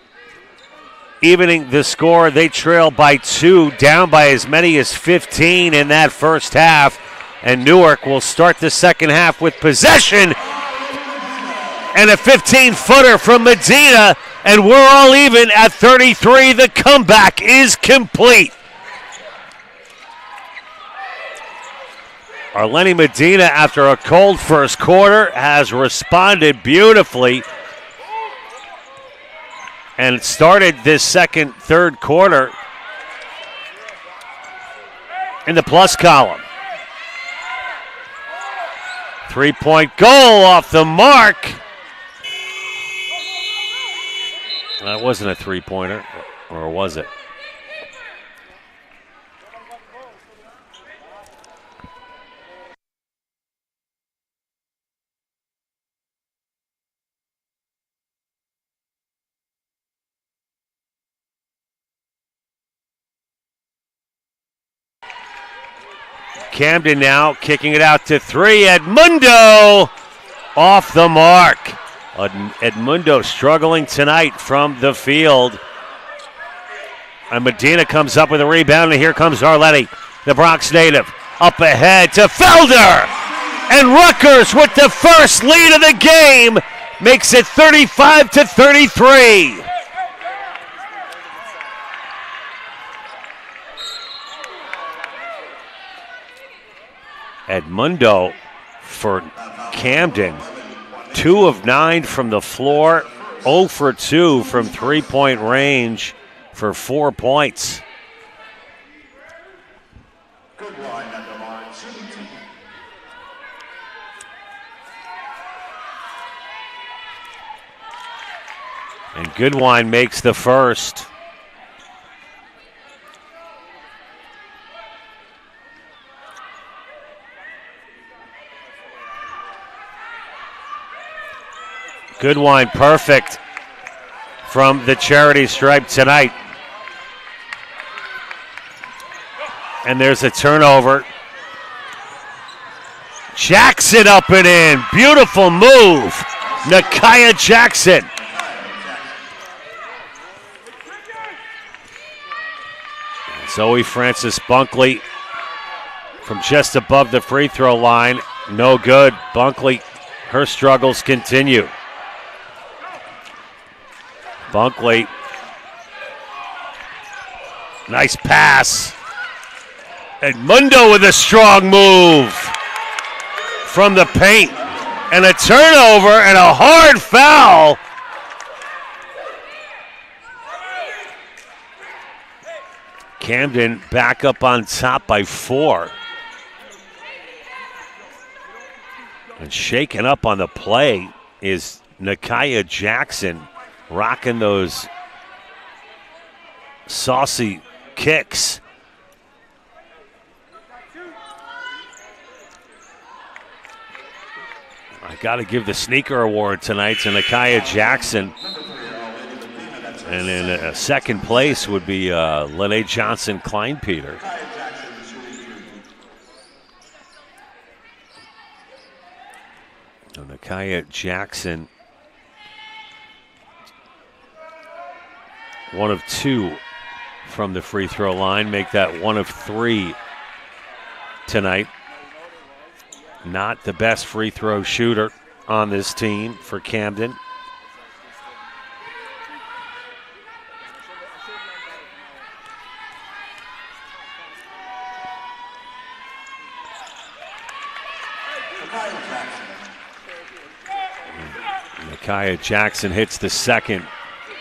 evening the score. They trail by 2, down by as many as 15 in that first half. And Newark will start the second half with possession and a 15-footer from Medina. And we're all even at 33. The comeback is complete. Arlene Medina, after a cold first quarter, has responded beautifully and started this third quarter in the plus column. 3-point goal off the mark. That wasn't a three-pointer, or was it? Camden now kicking it out to 3. Edmundo off the mark. Edmundo struggling tonight from the field. And Medina comes up with a rebound, and here comes Arletti, the Bronx native. Up ahead to Felder. And Rutgers with the first lead of the game makes it 35-33. Edmundo for Camden. 2 of 9 from the floor, 0 for 2 from three-point range for 4 points. Good line at the line, shooting team. And Goodwine makes the first. Goodwine perfect from the charity stripe tonight. And there's a turnover. Jackson up and in. Beautiful move. Nakia Jackson. Zoe Francis Bunkley from just above the free throw line. No good. Bunkley, her struggles continue. Bunkley, nice pass. Edmundo with a strong move from the paint. And a turnover and a hard foul. Camden back up on top by 4. And shaken up on the play is Nakia Jackson, rocking those saucy kicks. I got to give the sneaker award tonight to Nakia Jackson. And in second place would be Lene Johnson Kleinpeter. So Nakia Jackson, 1 of 2 from the free throw line, make that 1 of 3 tonight. Not the best free throw shooter on this team for Camden. Nakia Jackson hits the second.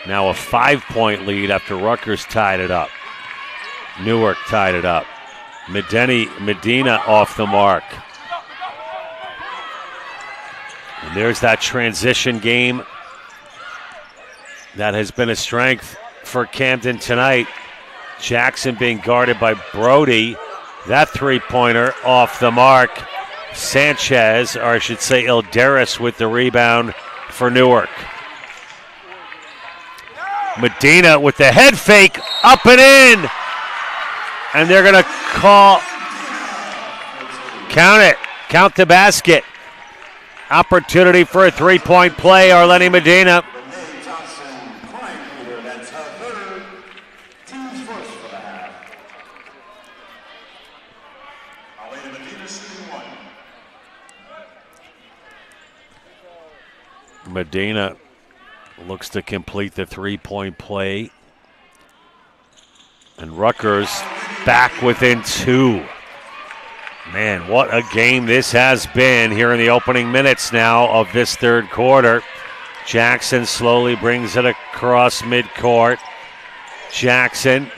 Now a 5-point lead after Rutgers tied it up. Newark tied it up. Medina off the mark. And there's that transition game that has been a strength for Camden tonight. Jackson being guarded by Brody. That three-pointer off the mark. Sanchez, or I should say Ilderis, with the rebound for Newark. Medina with the head fake, up and in. And they're going to count it, count the basket. Opportunity for a three-point play, Arlene Medina. That's her third, team's first for the half. Arlene Medina shooting one. Medina looks to complete the three-point play. And Rutgers back within two. Man, what a game this has been here in the opening minutes now of this third quarter. Jackson slowly brings it across midcourt. Jackson,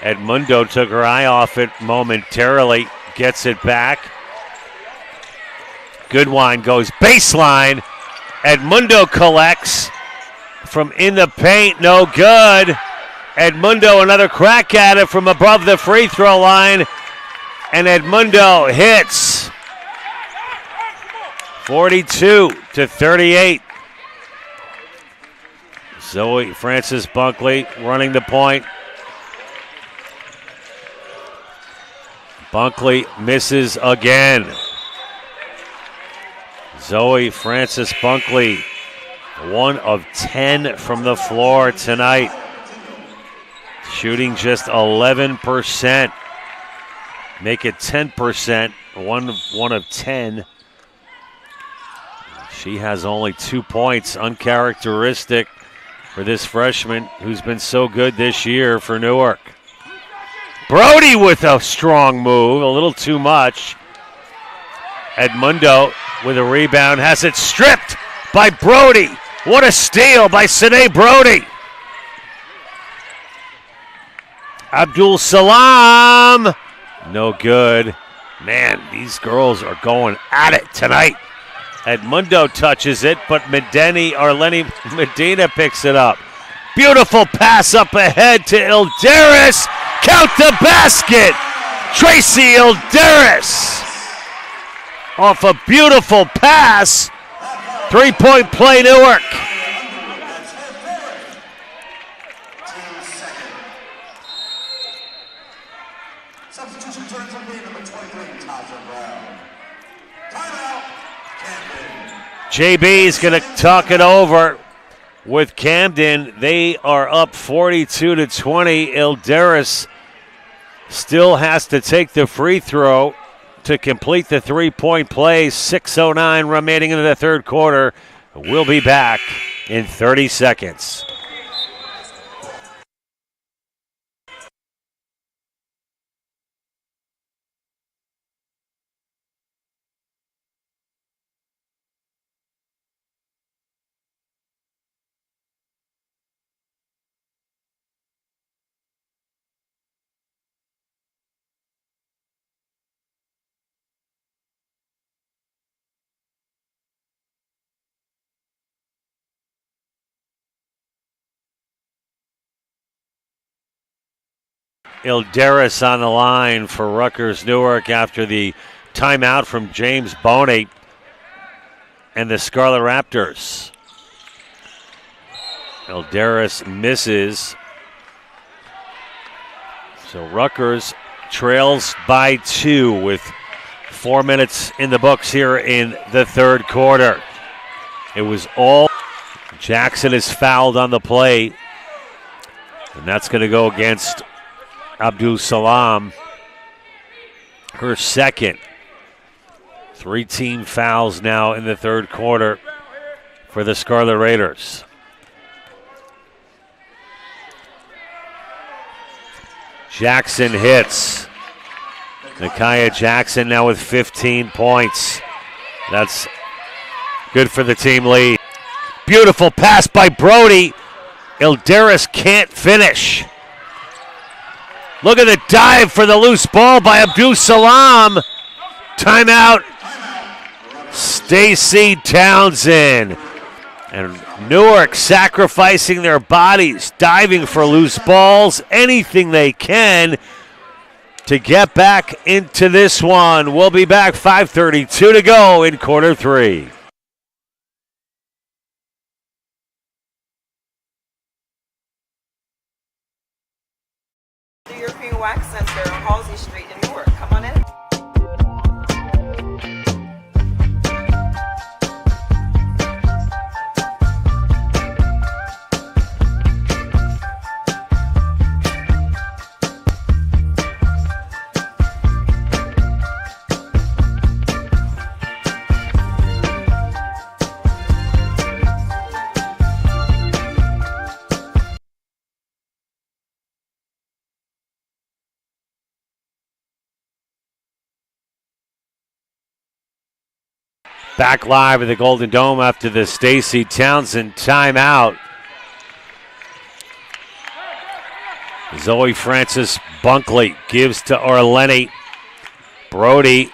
Edmundo took her eye off it momentarily, gets it back. Goodwine goes baseline. Edmundo collects from in the paint, no good. Edmundo another crack at it from above the free throw line, and Edmundo hits. 42-38. Zoe Francis Bunkley running the point. Bunkley misses again. Zoe Francis Bunkley, 1 of 10 from the floor tonight. Shooting just 11%. Make it 10%, one of 10. She has only 2 points, uncharacteristic for this freshman who's been so good this year for Newark. Brody with a strong move, a little too much. Edmundo with a rebound, has it stripped by Brody. What a steal by Sine Brody. Abdul Salam, no good. Man, these girls are going at it tonight. Edmundo touches it, but Arlene Medina picks it up. Beautiful pass up ahead to Ilderis. Count the basket. Tracy Ilderis off a beautiful pass. 3-point play, Newark. Substitution turns on game number 23, Tasha Brown. Timeout, Camden. JB is going to talk it over with Camden. They are up 42-20. Ilderis still has to take the free throw to complete the 3-point play. 6:09 remaining in the third quarter. We'll be back in 30 seconds. Ilderis on the line for Rutgers Newark after the timeout from James Boney and the Scarlet Raptors. Ilderis misses. So Rutgers trails by 2 with 4 minutes in the books here in the third quarter. It was all. Jackson is fouled on the play, and that's going to go against Abdul Salam, her second. 3 team fouls now in the third quarter for the Scarlet Raiders. Jackson hits. Nakia Jackson now with 15 points. That's good for the team lead. Beautiful pass by Brody. Ilderis can't finish. Look at the dive for the loose ball by Abdul Salam. Timeout. Stacey Townsend. And Newark sacrificing their bodies, diving for loose balls, anything they can to get back into this one. We'll be back, 5:32 to go in quarter 3. Wax Center on Halsey Street in Newark. Come on in. Back live at the Golden Dome after the Stacey Townsend timeout. Zoe Francis Bunkley gives to Orleni. Brody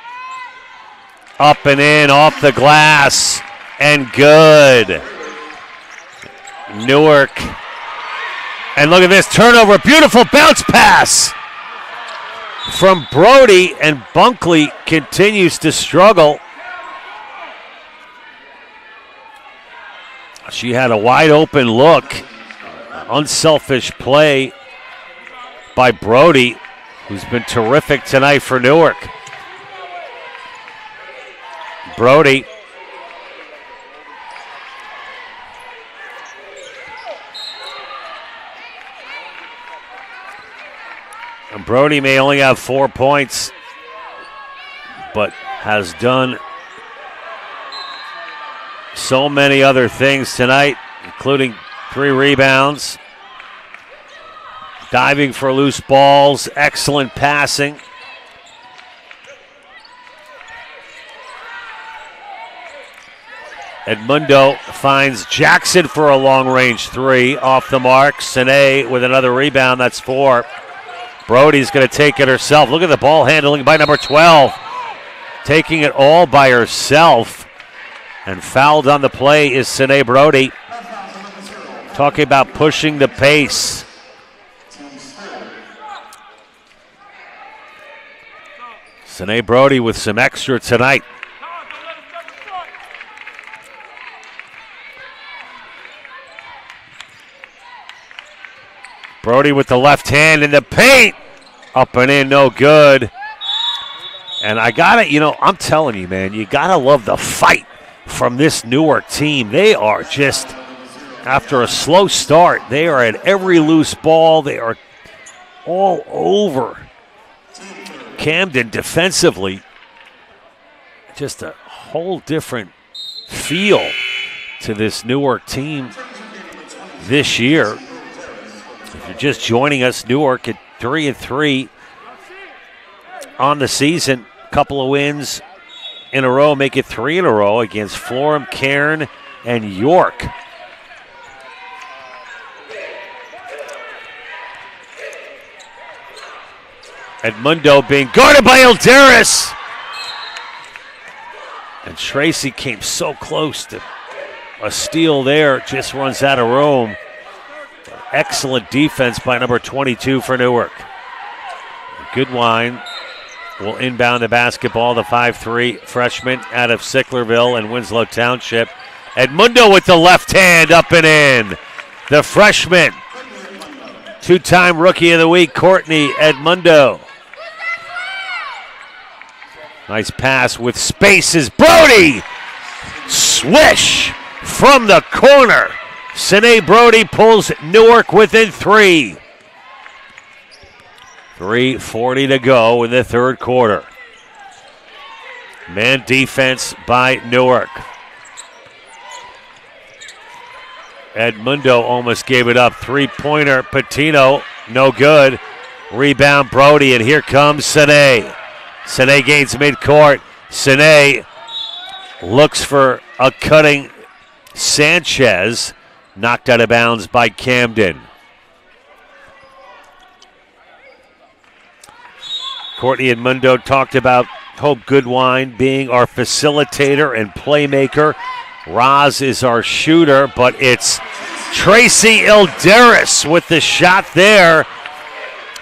up and in, off the glass, and good. Newark. And look at this turnover. Beautiful bounce pass from Brody, and Bunkley continues to struggle. She had a wide open look. Unselfish play by Brody, who's been terrific tonight for Newark. Brody. And Brody may only have 4 points, but has done so many other things tonight, including 3 rebounds, diving for loose balls, excellent passing. Edmundo finds Jackson for a long-range 3 off the mark. Sine with another rebound, that's 4. Brody's going to take it herself. Look at the ball handling by number 12. Taking it all by herself. And fouled on the play is Sine Brody. Talking about pushing the pace. Sine Brody with some extra tonight. Brody with the left hand in the paint. Up and in, no good. And I got it, I'm telling you, man, you got to love the fight from this Newark team. They are just, after a slow start, they are at every loose ball. They are all over Camden defensively. Just a whole different feel to this Newark team this year. If you're just joining us, Newark at 3-3 on the season. Couple of wins in a row, make it 3 in a row against Florham, Cairn, and York. Edmundo being guarded by Ilderis. And Tracy came so close to a steal there, just runs out of room. Excellent defense by number 22 for Newark. Goodwine will inbound the basketball, the 5'3" freshman out of Sicklerville and Winslow Township. Edmundo with the left hand, up and in. The freshman, 2-time Rookie of the Week, Courtney Edmundo. Nice pass with spaces. Brody! Swish from the corner. Sine Brody pulls Newark within 3. 3:40 to go in the third quarter. Man defense by Newark. Edmundo almost gave it up. 3-pointer, Patino, no good. Rebound Brody, and here comes Sine. Sine gains midcourt. Sine looks for a cutting Sanchez. Knocked out of bounds by Camden. Courtney Edmundo talked about Hope Goodwine being our facilitator and playmaker. Roz is our shooter, but it's Tracy Ilderis with the shot there.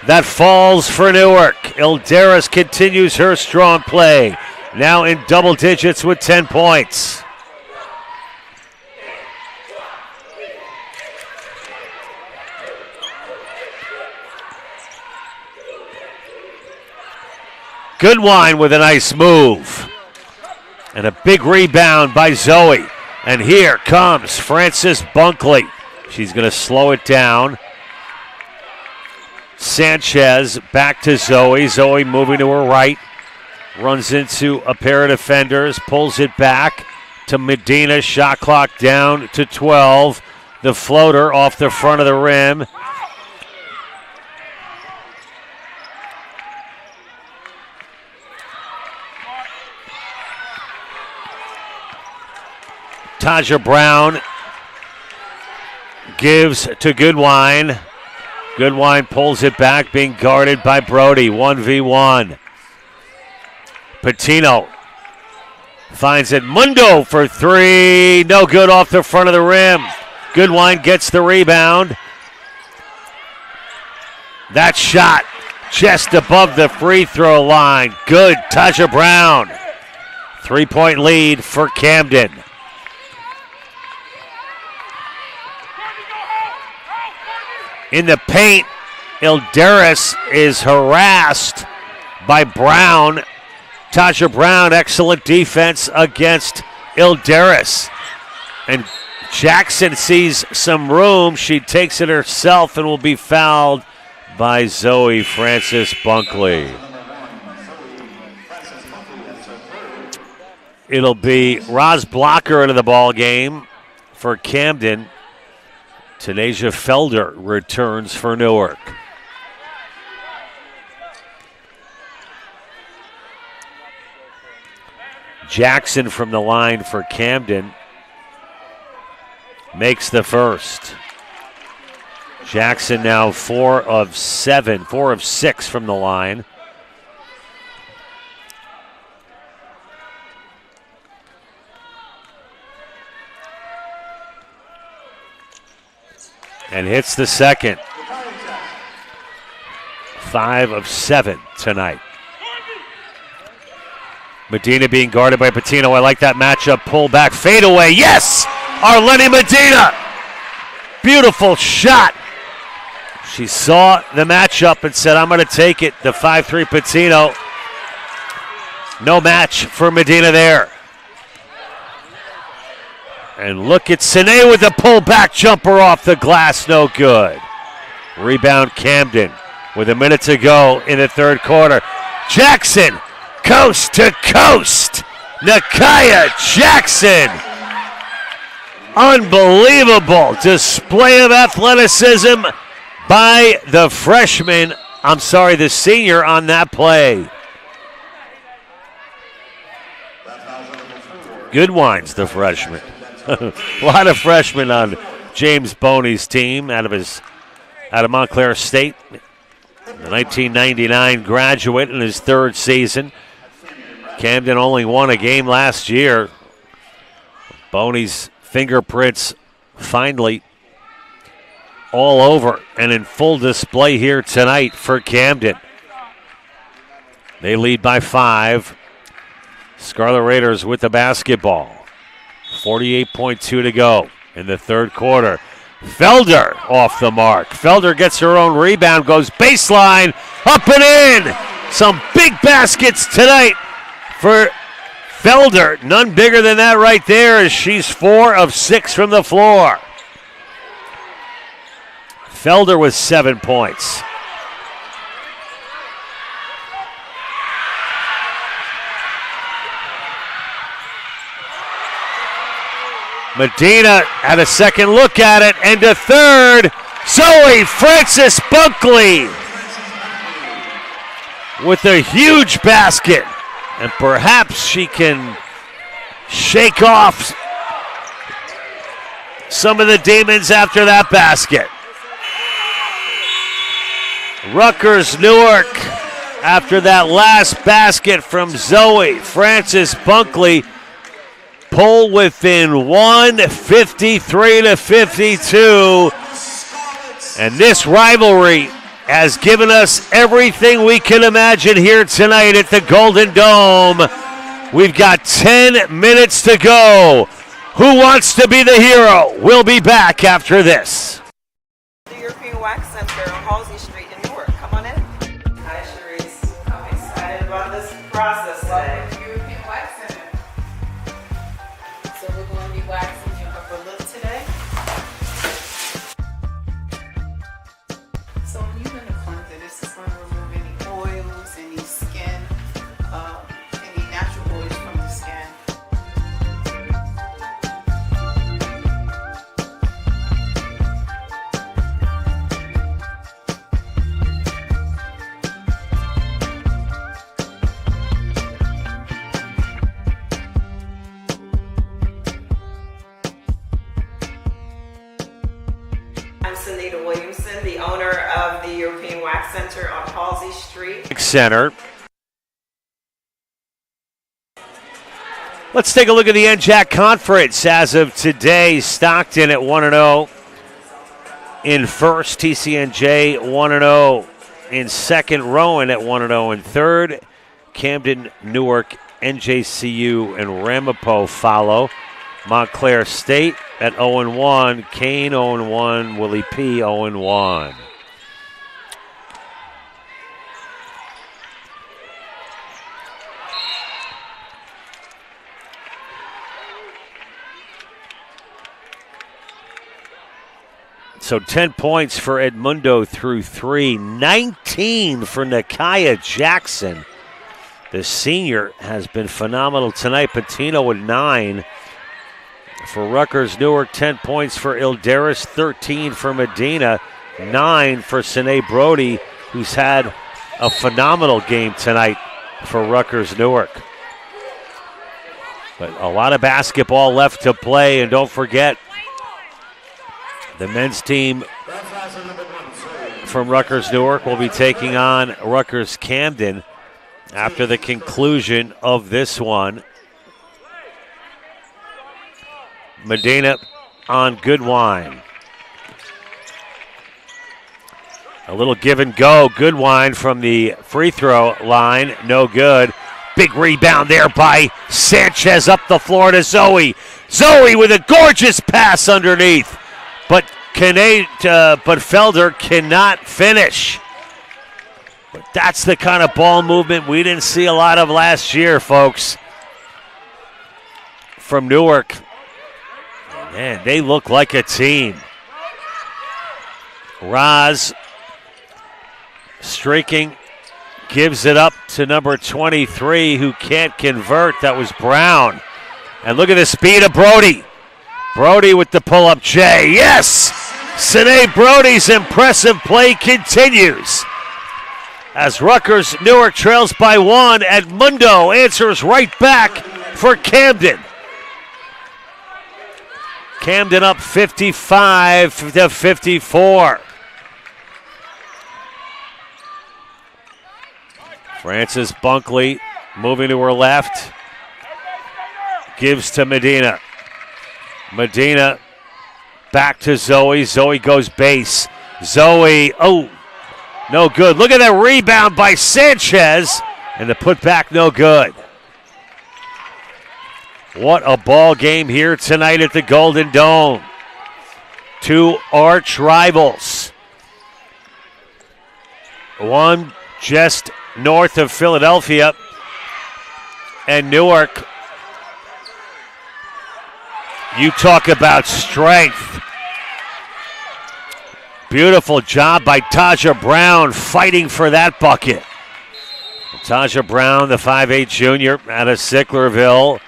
That falls for Newark. Ilderis continues her strong play. Now in double digits with 10 points. Goodwine with a nice move. And a big rebound by Zoe. And here comes Frances Bunkley. She's going to slow it down. Sanchez back to Zoe. Zoe moving to her right. Runs into a pair of defenders. Pulls it back to Medina. Shot clock down to 12. The floater off the front of the rim. Taja Brown gives to Goodwine. Goodwine pulls it back, being guarded by Brody. 1v1. Patino finds it. Mundo for three. No good off the front of the rim. Goodwine gets the rebound. That shot just above the free throw line. Good. Taja Brown. 3-point lead for Camden. In the paint, Ilderis is harassed by Brown. Taja Brown, excellent defense against Ilderis. And Jackson sees some room. She takes it herself and will be fouled by Zoe Frances Bunkley. It'll be Roz Blocker into the ball game for Camden. Tanasia Felder returns for Newark. Jackson from the line for Camden makes the first. Jackson now 4 of 6 from the line. And hits the second. 5 of 7 tonight. Medina being guarded by Patino. I like that matchup. Pull back, fade away. Yes! Arlene Medina! Beautiful shot. She saw the matchup and said, I'm going to take it. The 5-3 Patino. No match for Medina there. And look at Sine with the pull-back jumper off the glass. No good. Rebound Camden with a minute to go in the third quarter. Jackson, coast to coast. Nakaya Jackson. Unbelievable display of athleticism by the senior on that play. Goodwine's the freshman. A lot of freshmen on James Boney's team out of Montclair State. The 1999 graduate in his third season. Camden only won a game last year. Boney's fingerprints finally all over and in full display here tonight for Camden. They lead by 5. Scarlet Raiders with the basketball. 48.2 to go in the third quarter. Felder off the mark. Felder gets her own rebound, goes baseline, up and in. Some big baskets tonight for Felder. None bigger than that right there, as she's 4 of 6 from the floor. Felder with 7 points. Medina had a second look at it, and a third. Zoe Frances Bunkley with a huge basket. And perhaps she can shake off some of the demons after that basket. Rutgers Newark, after that last basket from Zoe Frances Bunkley, pull within 1, 53-52. And this rivalry has given us everything we can imagine here tonight at the Golden Dome. We've got 10 minutes to go. Who wants to be the hero? We'll be back after this. The European Wax Center on Halsey Street in Newark. Come on in. Hi, Sharice. I'm excited about this process today. European waxing. So we're going to be waxing your upper lip today. So when you're going to cleanse it, this is going to remove any oils, any skin, any natural oils from the skin. I'm Sunita Williamson, the owner of the European Wax Center on Halsey Street. Center. Let's take a look at the NJAC Conference. As of today, Stockton at 1-0 in first, TCNJ 1-0 in second, Rowan at 1-0 in third, Camden, Newark, NJCU, and Ramapo follow. Montclair State at 0-1, Kane 0-1, Willie P 0-1. So 10 points for Edmundo through 3, 19 for Nakiah Jackson. The senior has been phenomenal tonight. Patino with 9. For Rutgers Newark, 10 points for Ilderis, 13 for Medina, 9 for Sine Brody, who's had a phenomenal game tonight for Rutgers Newark. But a lot of basketball left to play, and don't forget, the men's team from Rutgers Newark will be taking on Rutgers-Camden after the conclusion of this one. Medina on Goodwine. A little give and go. Goodwine from the free throw line. No good. Big rebound there by Sanchez up the floor to Zoe. Zoe with a gorgeous pass underneath. But Felder cannot finish. But that's the kind of ball movement we didn't see a lot of last year, folks, from Newark. Man, they look like a team. Raz streaking, gives it up to number 23, who can't convert. That was Brown. And look at the speed of Brody. Brody with the pull-up J. Yes! Sine Brody's impressive play continues. As Rutgers Newark trails by 1, Edmundo answers right back for Camden. Camden up 55 to 54. Frances Bunkley moving to her left. Gives to Medina. Medina back to Zoe. Zoe goes base. Zoe, oh, no good. Look at that rebound by Sanchez. And the putback, no good. What a ball game here tonight at the Golden Dome. Two arch rivals. One just north of Philadelphia, and Newark. You talk about strength. Beautiful job by Taja Brown fighting for that bucket. Taja Brown, the 5'8 junior out of Sicklerville,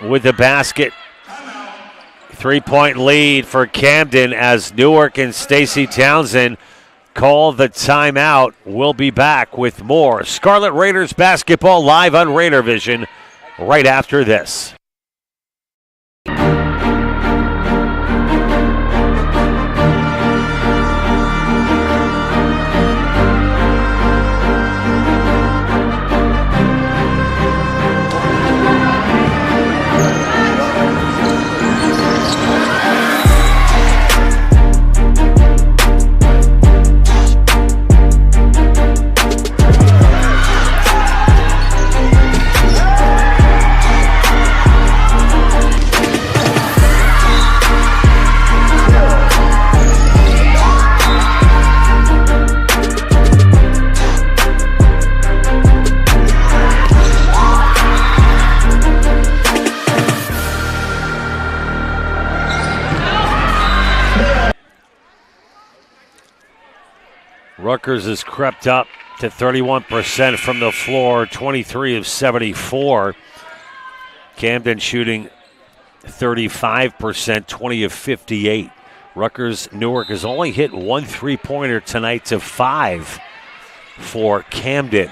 with the basket. 3-point lead for Camden as Newark and Stacey Townsend call the timeout. We'll be back with more Scarlet Raiders basketball live on Raider Vision right after this. Rutgers has crept up to 31% from the floor, 23 of 74. Camden shooting 35%, 20 of 58. Rutgers Newark has only hit 1 3-pointer tonight to 5 for Camden.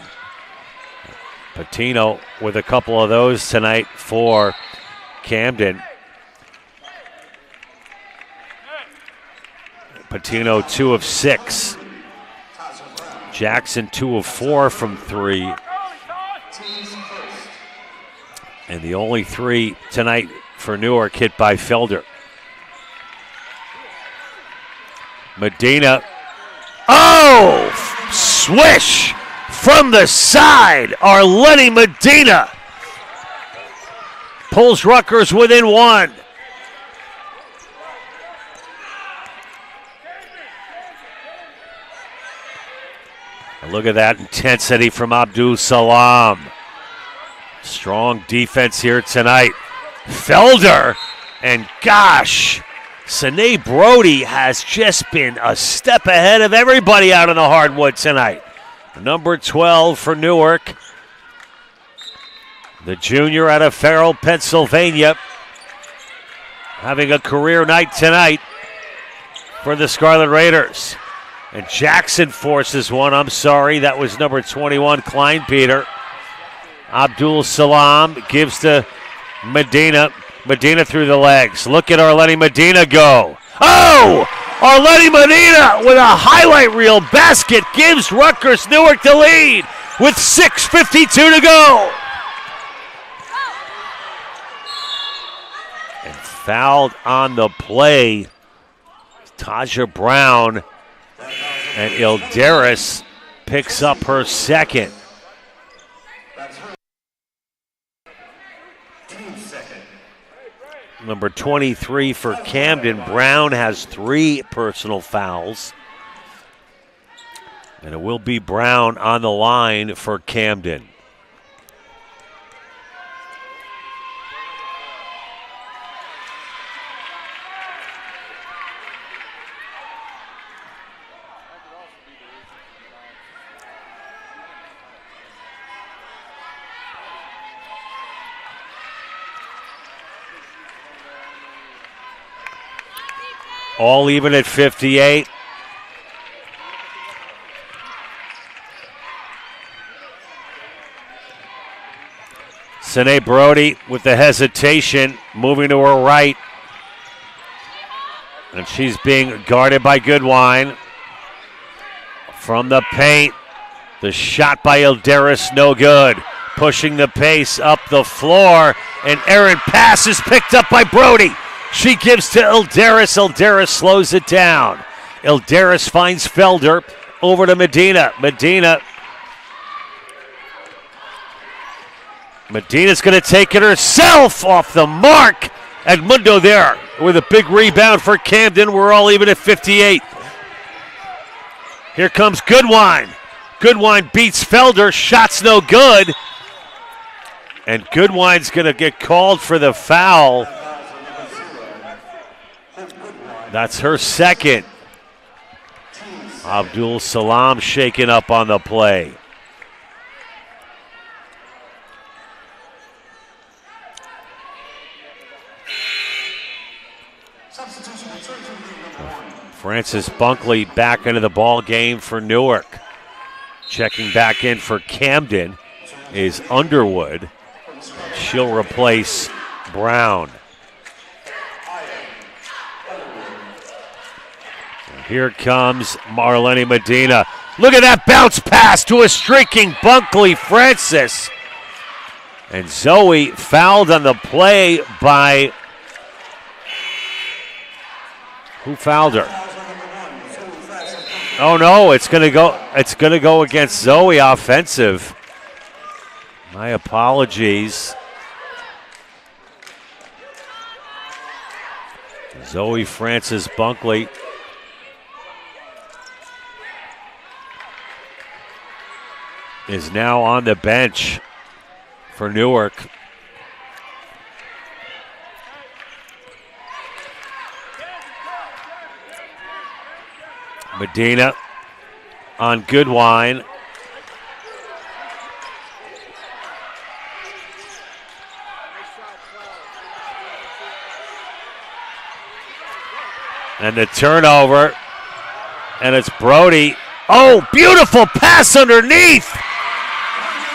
Patino with a couple of those tonight for Camden. Patino 2 of 6. Jackson 2 of 4 from 3. And the only 3 tonight for Newark hit by Felder. Medina. Oh! Swish from the side. Arlene Medina pulls Rutgers within 1. And look at that intensity from Abdul Salam. Strong defense here tonight. Felder, and gosh, Sine Brody has just been a step ahead of everybody out on the hardwood tonight. Number 12 for Newark. The junior out of Farrell, Pennsylvania. Having a career night tonight for the Scarlet Raiders. And Jackson forces one. I'm sorry, that was number 21, Klein Peter. Abdul Salam gives to Medina. Medina through the legs. Look at Arlene Medina go. Oh! Arlene Medina with a highlight reel basket gives Rutgers Newark the lead with 6:52 to go. And fouled on the play, Taja Brown, and Ilderis picks up her second. Number 23 for Camden. Brown has 3 personal fouls. And it will be Brown on the line for Camden. All even at 58. Sine Brody with the hesitation, moving to her right. And she's being guarded by Goodwine. From the paint, the shot by Ilderis, no good. Pushing the pace up the floor, and errant pass is picked up by Brody. She gives to Ilderis. Ilderis slows it down. Ilderis finds Felder. Over to Medina. Medina's going to take it herself off the mark. Edmundo there with a big rebound for Camden. We're all even at 58. Here comes Goodwine. Goodwine beats Felder. Shot's no good. And Goodwine's going to get called for the foul. That's her second. Abdul Salam shaken up on the play. Francis Bunkley back into the ball game for Newark. Checking back in for Camden is Underwood. She'll replace Brown. Here comes Marlene Medina. Look at that bounce pass to a streaking Bunkley Francis. And Zoe fouled on the play by... Who fouled her? Oh no, it's gonna go against Zoe offensive. My apologies. Zoe Francis Bunkley. Is now on the bench for Newark. Medina on Goodwine. And the turnover, and it's Brody. Oh, beautiful pass underneath.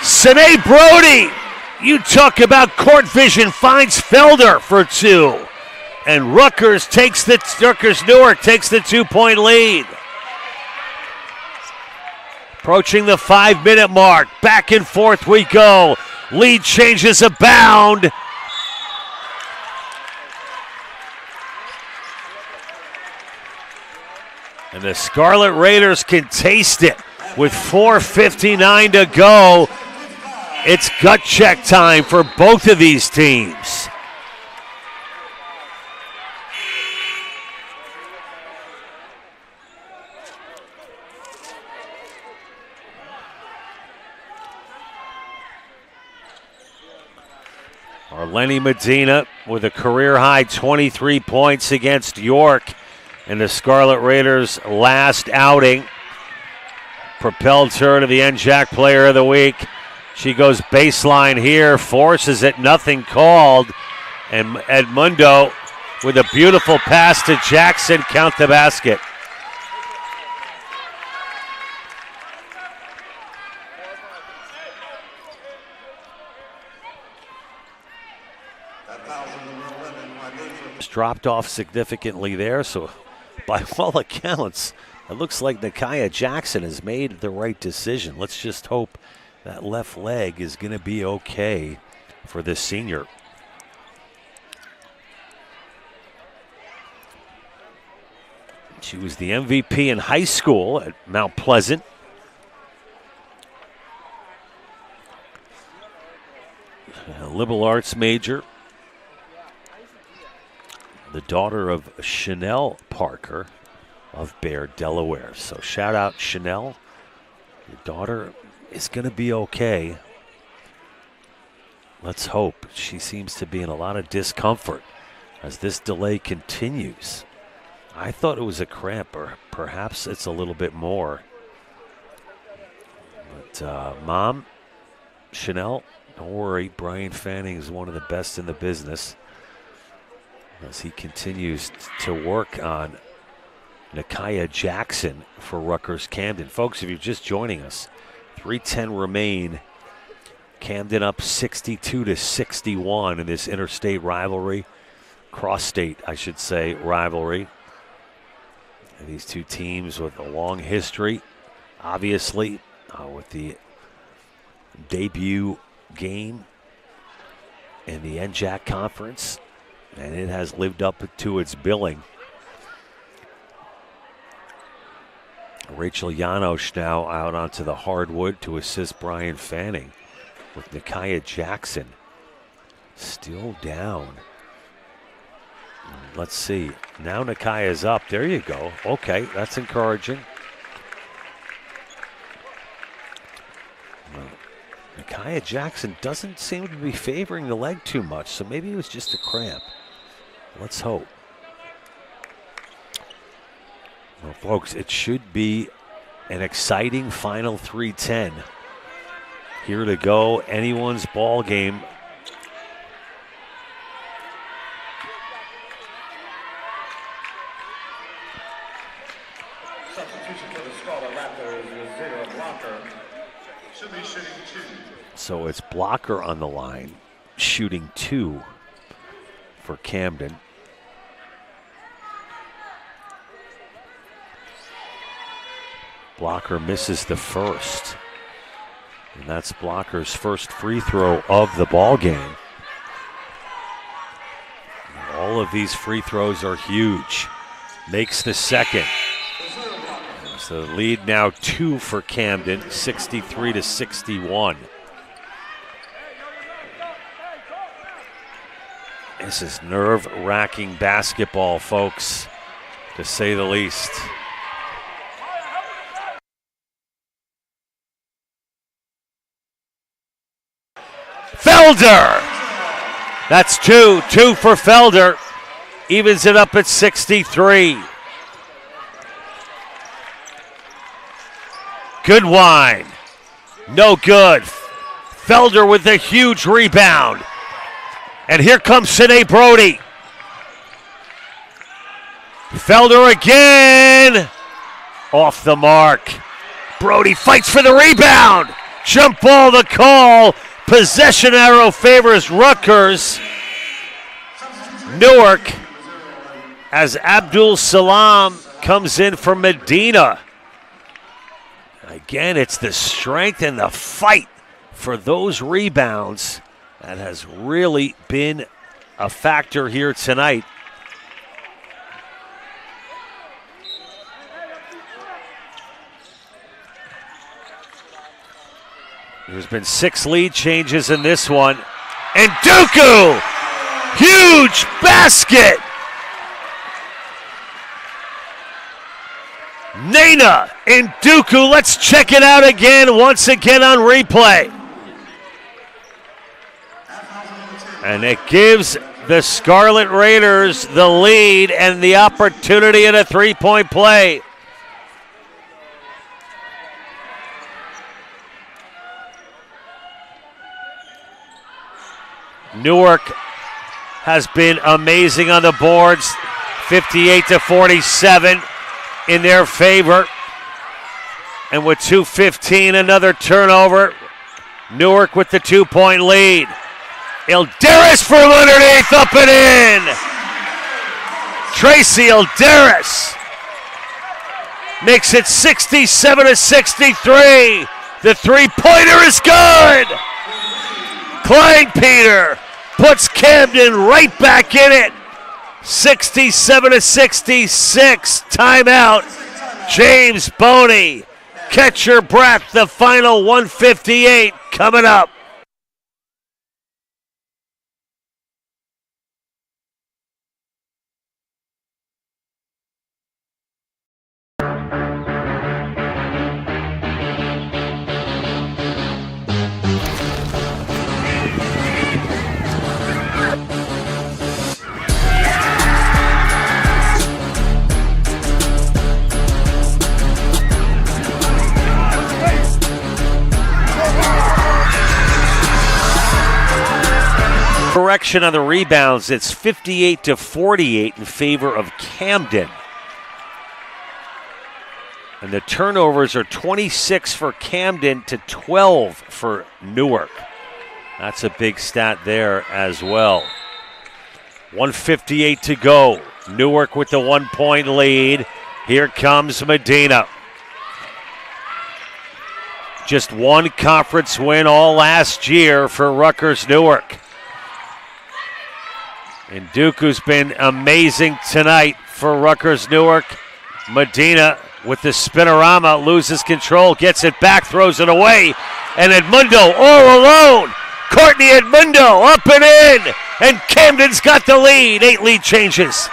Sine Brody, you talk about court vision, finds Felder for two. And Rutgers Newark takes the 2-point lead. Approaching the 5-minute mark, back and forth we go. Lead changes abound. And the Scarlet Raiders can taste it with 4:59 to go. It's gut check time for both of these teams. Arlene Medina with a career-high 23 points against York. And the Scarlet Raiders' last outing propelled her to the NJAC Player of the Week. She goes baseline here, forces it, nothing called. And Edmundo with a beautiful pass to Jackson, count the basket. Dropped off significantly there, so by all accounts, it looks like Nakia Jackson has made the right decision. Let's just hope that left leg is going to be okay for this senior. She was the MVP in high school at Mount Pleasant. A liberal arts major. The daughter of Chanel Parker of Bear, Delaware. So shout out Chanel. Your daughter is going to be okay. Let's hope. She seems to be in a lot of discomfort as this delay continues. I thought it was a cramp, or perhaps it's a little bit more. But Mom, Chanel, don't worry. Brian Fanning is one of the best in the business as he continues to work on Nakia Jackson for Rutgers-Camden. Folks, if you're just joining us, 3:10 remain. Camden up 62-61 in this interstate rivalry, cross-state, I should say, rivalry. And these two teams with a long history, obviously, with the debut game in the NJAC Conference, and it has lived up to its billing. Rachel Janosch now out onto the hardwood to assist Brian Fanning, with Nakia Jackson still down. Let's see. Now Nakia's up. There you go. Okay, that's encouraging. Nakia Jackson doesn't seem to be favoring the leg too much, so maybe it was just a cramp. Let's hope. Well, folks, it should be an exciting final 3:10. Here to go, anyone's ball game. Substitution for the Scarlet Raiders is Zeta Blocker. Should be shooting 2. So it's Blocker on the line, shooting 2 for Camden. Blocker misses the first. And that's Blocker's first free throw of the ball game. And all of these free throws are huge. Makes the second. So the lead now 2 for Camden, 63-61. This is nerve-wracking basketball, folks, to say the least. Felder! That's 2 for Felder. Evens it up at 63. Goodwine. No good. Felder with a huge rebound. And here comes Sidney Brody. Felder again. Off the mark. Brody fights for the rebound. Jump ball the call. Possession arrow favors Rutgers. Newark as Abdul Salam comes in for Medina. Again, it's the strength and the fight for those rebounds that has really been a factor here tonight. There's been 6 lead changes in this one. And Dooku! Huge basket! Nana and Dooku, let's check it out again, once again on replay. And it gives the Scarlet Raiders the lead and the opportunity at a 3-point play. Newark has been amazing on the boards, 58-47 in their favor. And with 2:15, another turnover. Newark with the 2-point lead. Ilderis from underneath, up and in. Tracy Ilderis makes it 67-63. The three-pointer is good. Klein-Peter puts Camden right back in it. 67-66. Timeout. James Boney. Catch your breath. The final 1:58 coming up. Correction on the rebounds, it's 58-48 in favor of Camden. And the turnovers are 26 for Camden to 12 for Newark. That's a big stat there as well. 1:58 to go. Newark with the 1-point lead. Here comes Medina. Just one conference win all last year for Rutgers Newark. And Dooku's been amazing tonight for Rutgers Newark. Medina with the spinorama, loses control, gets it back, throws it away. And Edmundo all alone. Courtney Edmundo up and in. And Camden's got the lead. 8 lead changes.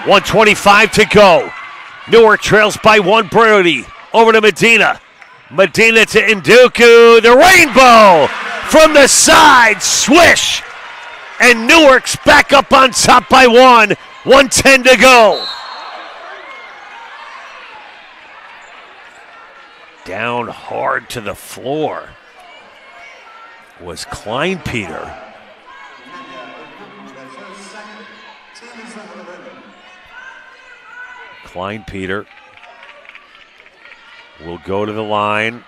1:25 to go. Newark trails by 1. Brody over to Medina. Medina to Nduku. The rainbow from the side. Swish. And Newark's back up on top by 1. 1:10 to go. Down hard to the floor was Klein-Peter. Klein-Peter will go to the line.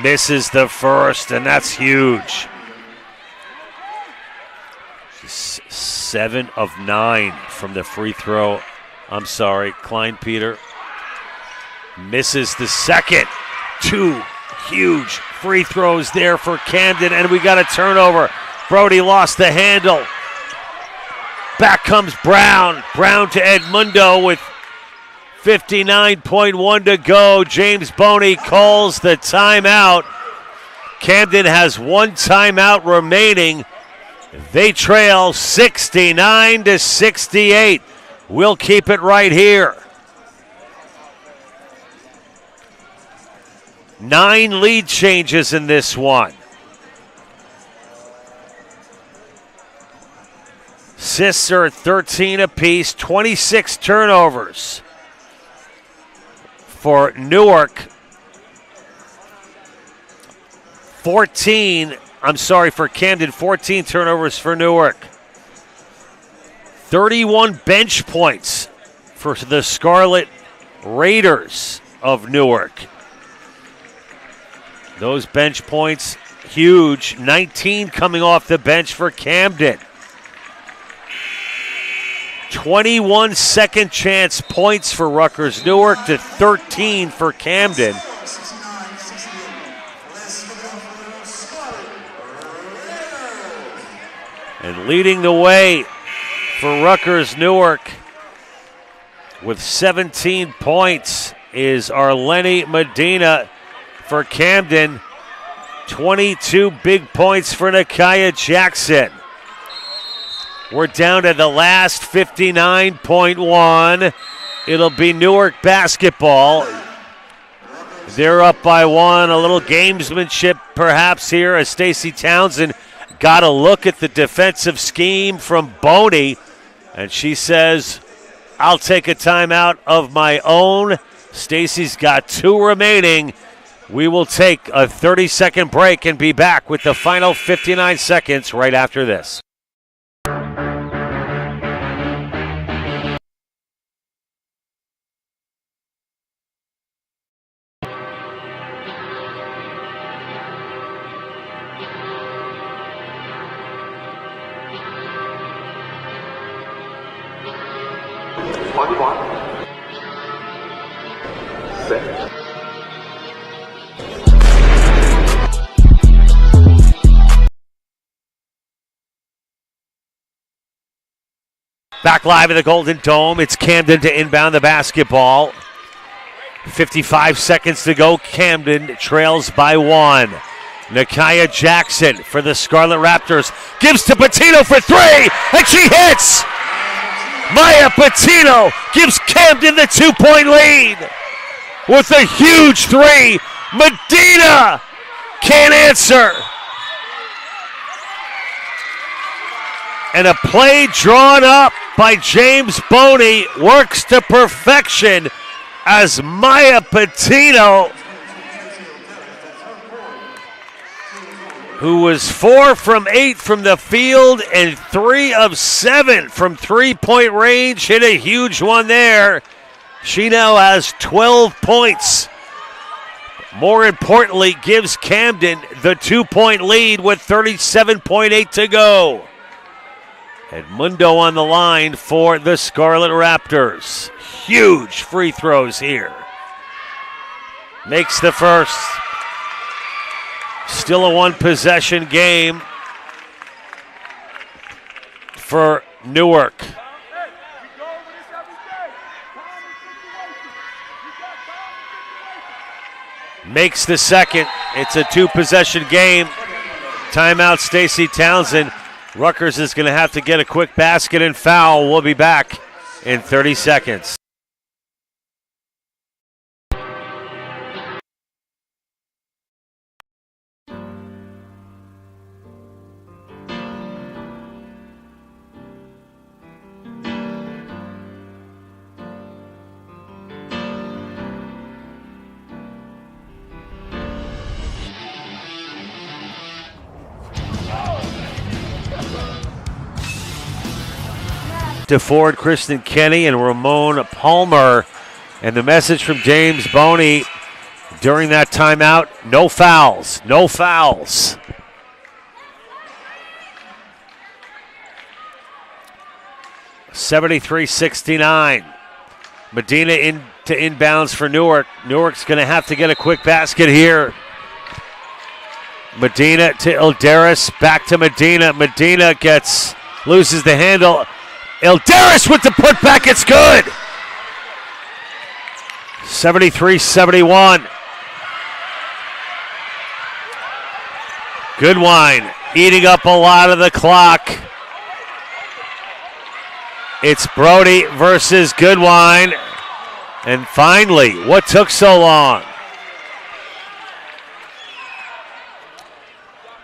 Misses the first, and that's huge. She's 7 of 9 from the free throw. I'm sorry, Klein-Peter misses the second. 2 huge free throws there for Camden, and we got a turnover. Brody lost the handle. Back comes Brown. Brown to Edmundo with 59.1 to go. James Boney calls the timeout. Camden has 1 timeout remaining. They trail 69-68. We'll keep it right here. 9 lead changes in this one. assists are at 13 apiece, 26 turnovers for Newark. For Camden, 14 turnovers for Newark. 31 bench points for the Scarlet Raiders of Newark. Those bench points, huge. 19 coming off the bench for Camden. 21 second chance points for Rutgers Newark to 13 for Camden. And leading the way for Rutgers Newark with 17 points is Arlene Medina for Camden. 22 big points for Nakia Jackson. We're down to the last 59.1. It'll be Newark basketball. They're up by one. A little gamesmanship perhaps here as Stacey Townsend got a look at the defensive scheme from Boney. And she says, I'll take a timeout of my own. Stacey's got 2 remaining. We will take a 30-second break and be back with the final 59 seconds right after this. Back live in the Golden Dome. It's Camden to inbound the basketball. 55 seconds to go. Camden trails by 1. Nakia Jackson for the Scarlet Raptors. Gives to Patino for 3, and she hits! Maya Patino gives Camden the 2-point lead with a huge 3. Medina can't answer. And a play drawn up by James Boney works to perfection as Maya Patino, who was 4 from 8 from the field and 3 of 7 from three-point range, hit a huge one there. She now has 12 points. More importantly, gives Camden the 2-point lead with 37.8 to go. Edmundo on the line for the Scarlet Raptors. Huge free throws here. Makes the first. Still a 1-possession game for Newark. Makes the second. It's a 2-possession game. Timeout, Stacey Townsend. Rutgers is going to have to get a quick basket and foul. We'll be back in 30 seconds. To forward Kristen Kenny and Ramon Palmer. And the message from James Boney during that timeout, no fouls, no fouls. (73-69). Medina into inbounds for Newark. Newark's going to have to get a quick basket here. Medina to Ilderis, back to Medina. Medina loses the handle. Ilderis with the putback, it's good. 73-71. Goodwine eating up a lot of the clock. It's Brody versus Goodwine. And finally, what took so long?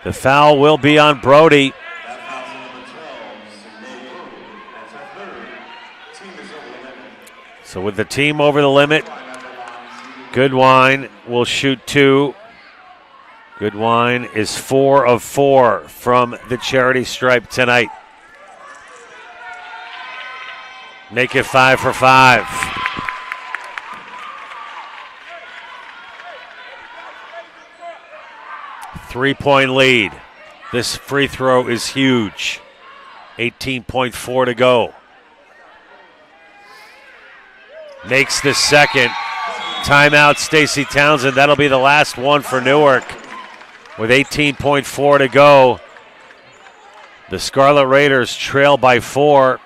The foul will be on Brody. So with the team over the limit, Goodwine will shoot 2. Goodwine is 4 of 4 from the charity stripe tonight. Make it 5 for 5. Three-point lead. This free throw is huge. 18.4 to go. Makes the second. Timeout, Stacey Townsend. That'll be the last one for Newark. With 18.4 to go. The Scarlet Raiders trail by 4.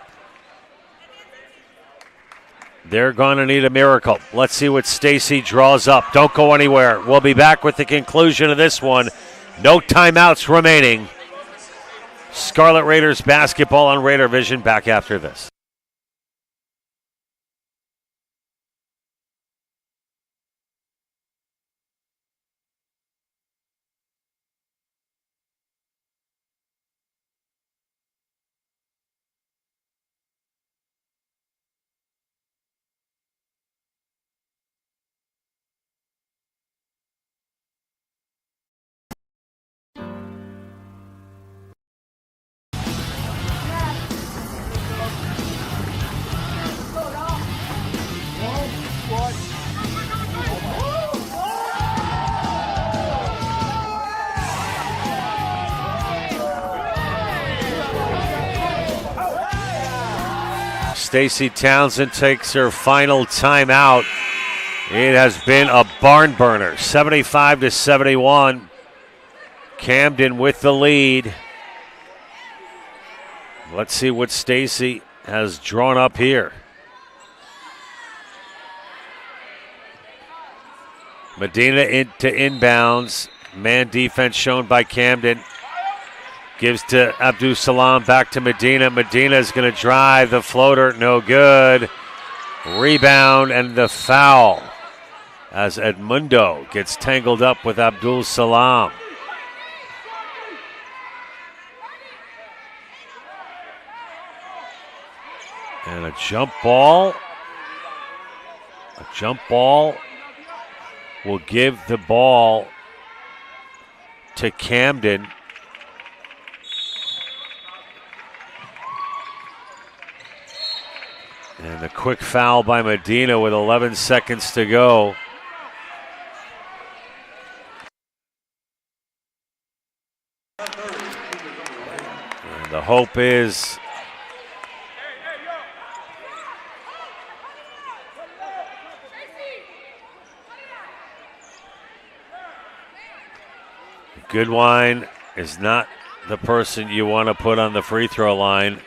They're going to need a miracle. Let's see what Stacey draws up. Don't go anywhere. We'll be back with the conclusion of this one. No timeouts remaining. Scarlet Raiders basketball on Raider Vision. Back after this. Stacey Townsend takes her final timeout. It has been a barn burner, 75-71. Camden with the lead. Let's see what Stacey has drawn up here. Medina into inbounds. Man defense shown by Camden. Gives to Abdul Salam, back to Medina. Medina's going to drive the floater, no good. Rebound and the foul as Edmundo gets tangled up with Abdul Salam. And a jump ball. A jump ball will give the ball to Camden. And a quick foul by Medina with 11 seconds to go. And the hope is Goodwine is not the person you want to put on the free throw line.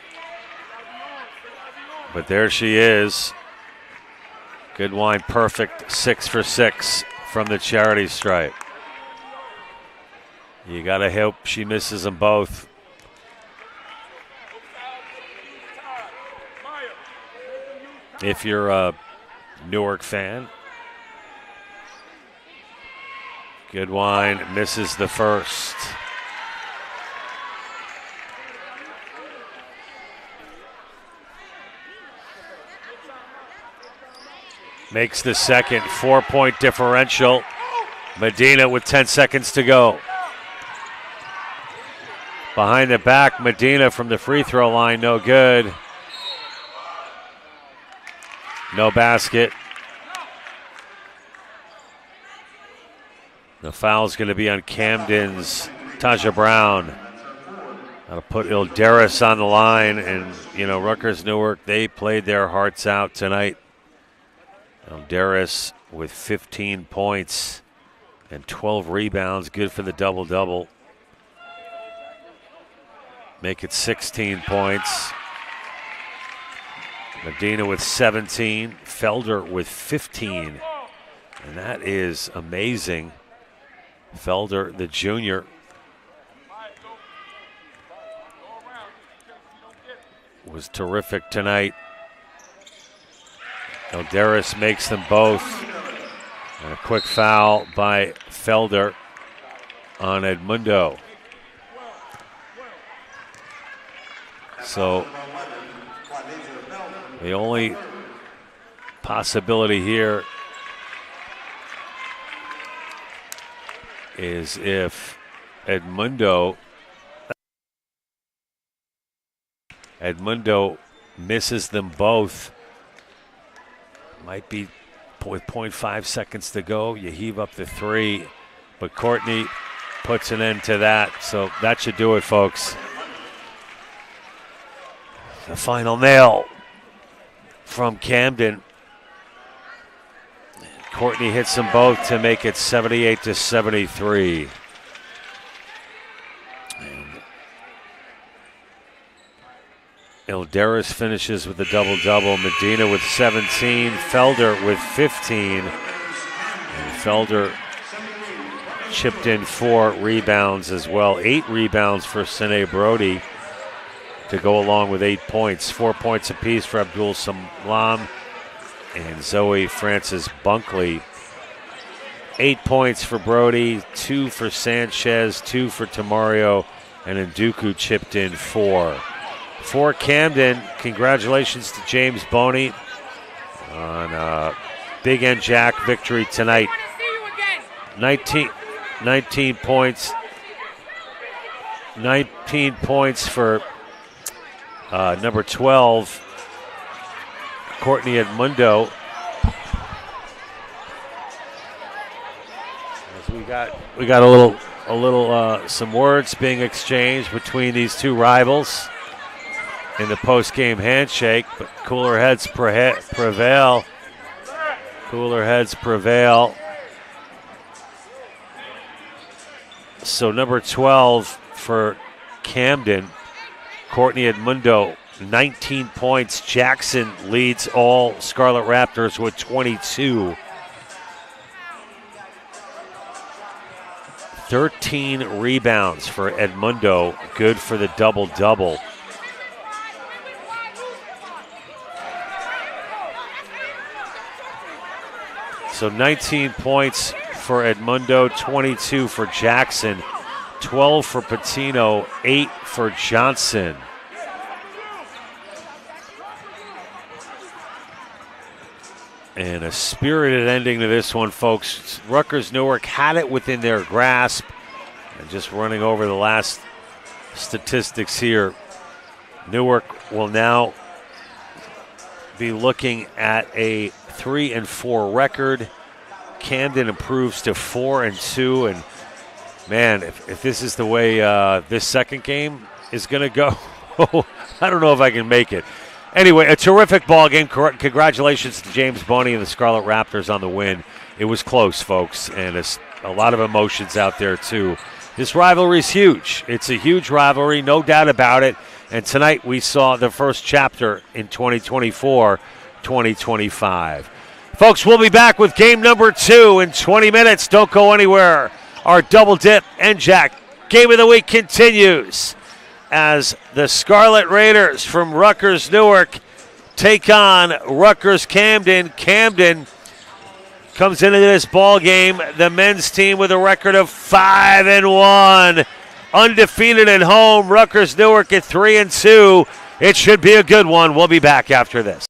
But there she is. Goodwine perfect, 6 for 6 from the charity stripe. You got to hope she misses them both. If you're a Newark fan. Goodwine misses the first. Makes the second, 4-point differential. Medina with 10 seconds to go. Behind the back, Medina from the free throw line, no good. No basket. The foul's going to be on Camden's Taja Brown. That'll put Ilderis on the line. And, you know, Rutgers Newark, they played their hearts out tonight. Ilderis with 15 points and 12 rebounds. Good for the double-double. Make it 16 points. Medina with 17. Felder with 15. And that is amazing. Felder, the junior, was terrific tonight. Ilderis makes them both. And a quick foul by Felder on Edmundo. So The only possibility here is if Edmundo misses them both. Might be with 0.5 seconds to go. You heave up the three, but Courtney puts an end to that. So that should do it, folks. The final nail from Camden. Courtney hits them both to make it 78-73. Ilderis finishes with a double-double. Medina with 17. Felder with 15. And Felder chipped in 4 rebounds as well. 8 rebounds for Sine Brody to go along with 8 points. 4 points apiece for Abdul Salam and Zoe Francis Bunkley. 8 points for Brody, 2 for Sanchez, 2 for Tamario, and Nduku chipped in 4. For Camden, congratulations to James Boney on a big NJAC victory tonight. 19 points. 19 points for number 12, Courtney Edmundo. As we got a little some words being exchanged between these two rivals in the post-game handshake, but cooler heads prevail. Cooler heads prevail. So number 12 for Camden, Courtney Edmundo, 19 points. Jackson leads all Scarlet Raptors with 22. 13 rebounds for Edmundo, good for the double-double. So 19 points for Edmundo, 22 for Jackson, 12 for Patino, 8 for Johnson. And a spirited ending to this one, folks. Rutgers-Newark had it within their grasp. And just running over the last statistics here, Newark will now be looking at a 3-4 record. Camden improves to 4-2, and man, if this is the way this second game is going to go, I don't know if I can make it. Anyway, a terrific ball game. Congratulations to James Boney and the Scarlet Raptors on the win. It was close, folks, and a lot of emotions out there too. This rivalry is huge. It's a huge rivalry, no doubt about it. And tonight we saw the first chapter in 2024-2025. Folks, we'll be back with game number 2 in 20 minutes. Don't go anywhere. Our Double Dip NJAC Game of the Week continues as the Scarlet Raiders from Rutgers-Newark take on Rutgers-Camden. Camden comes into this ball game, the men's team, with a record of 5-1. Undefeated at home. Rutgers-Newark at 3-2. It should be a good one. We'll be back after this.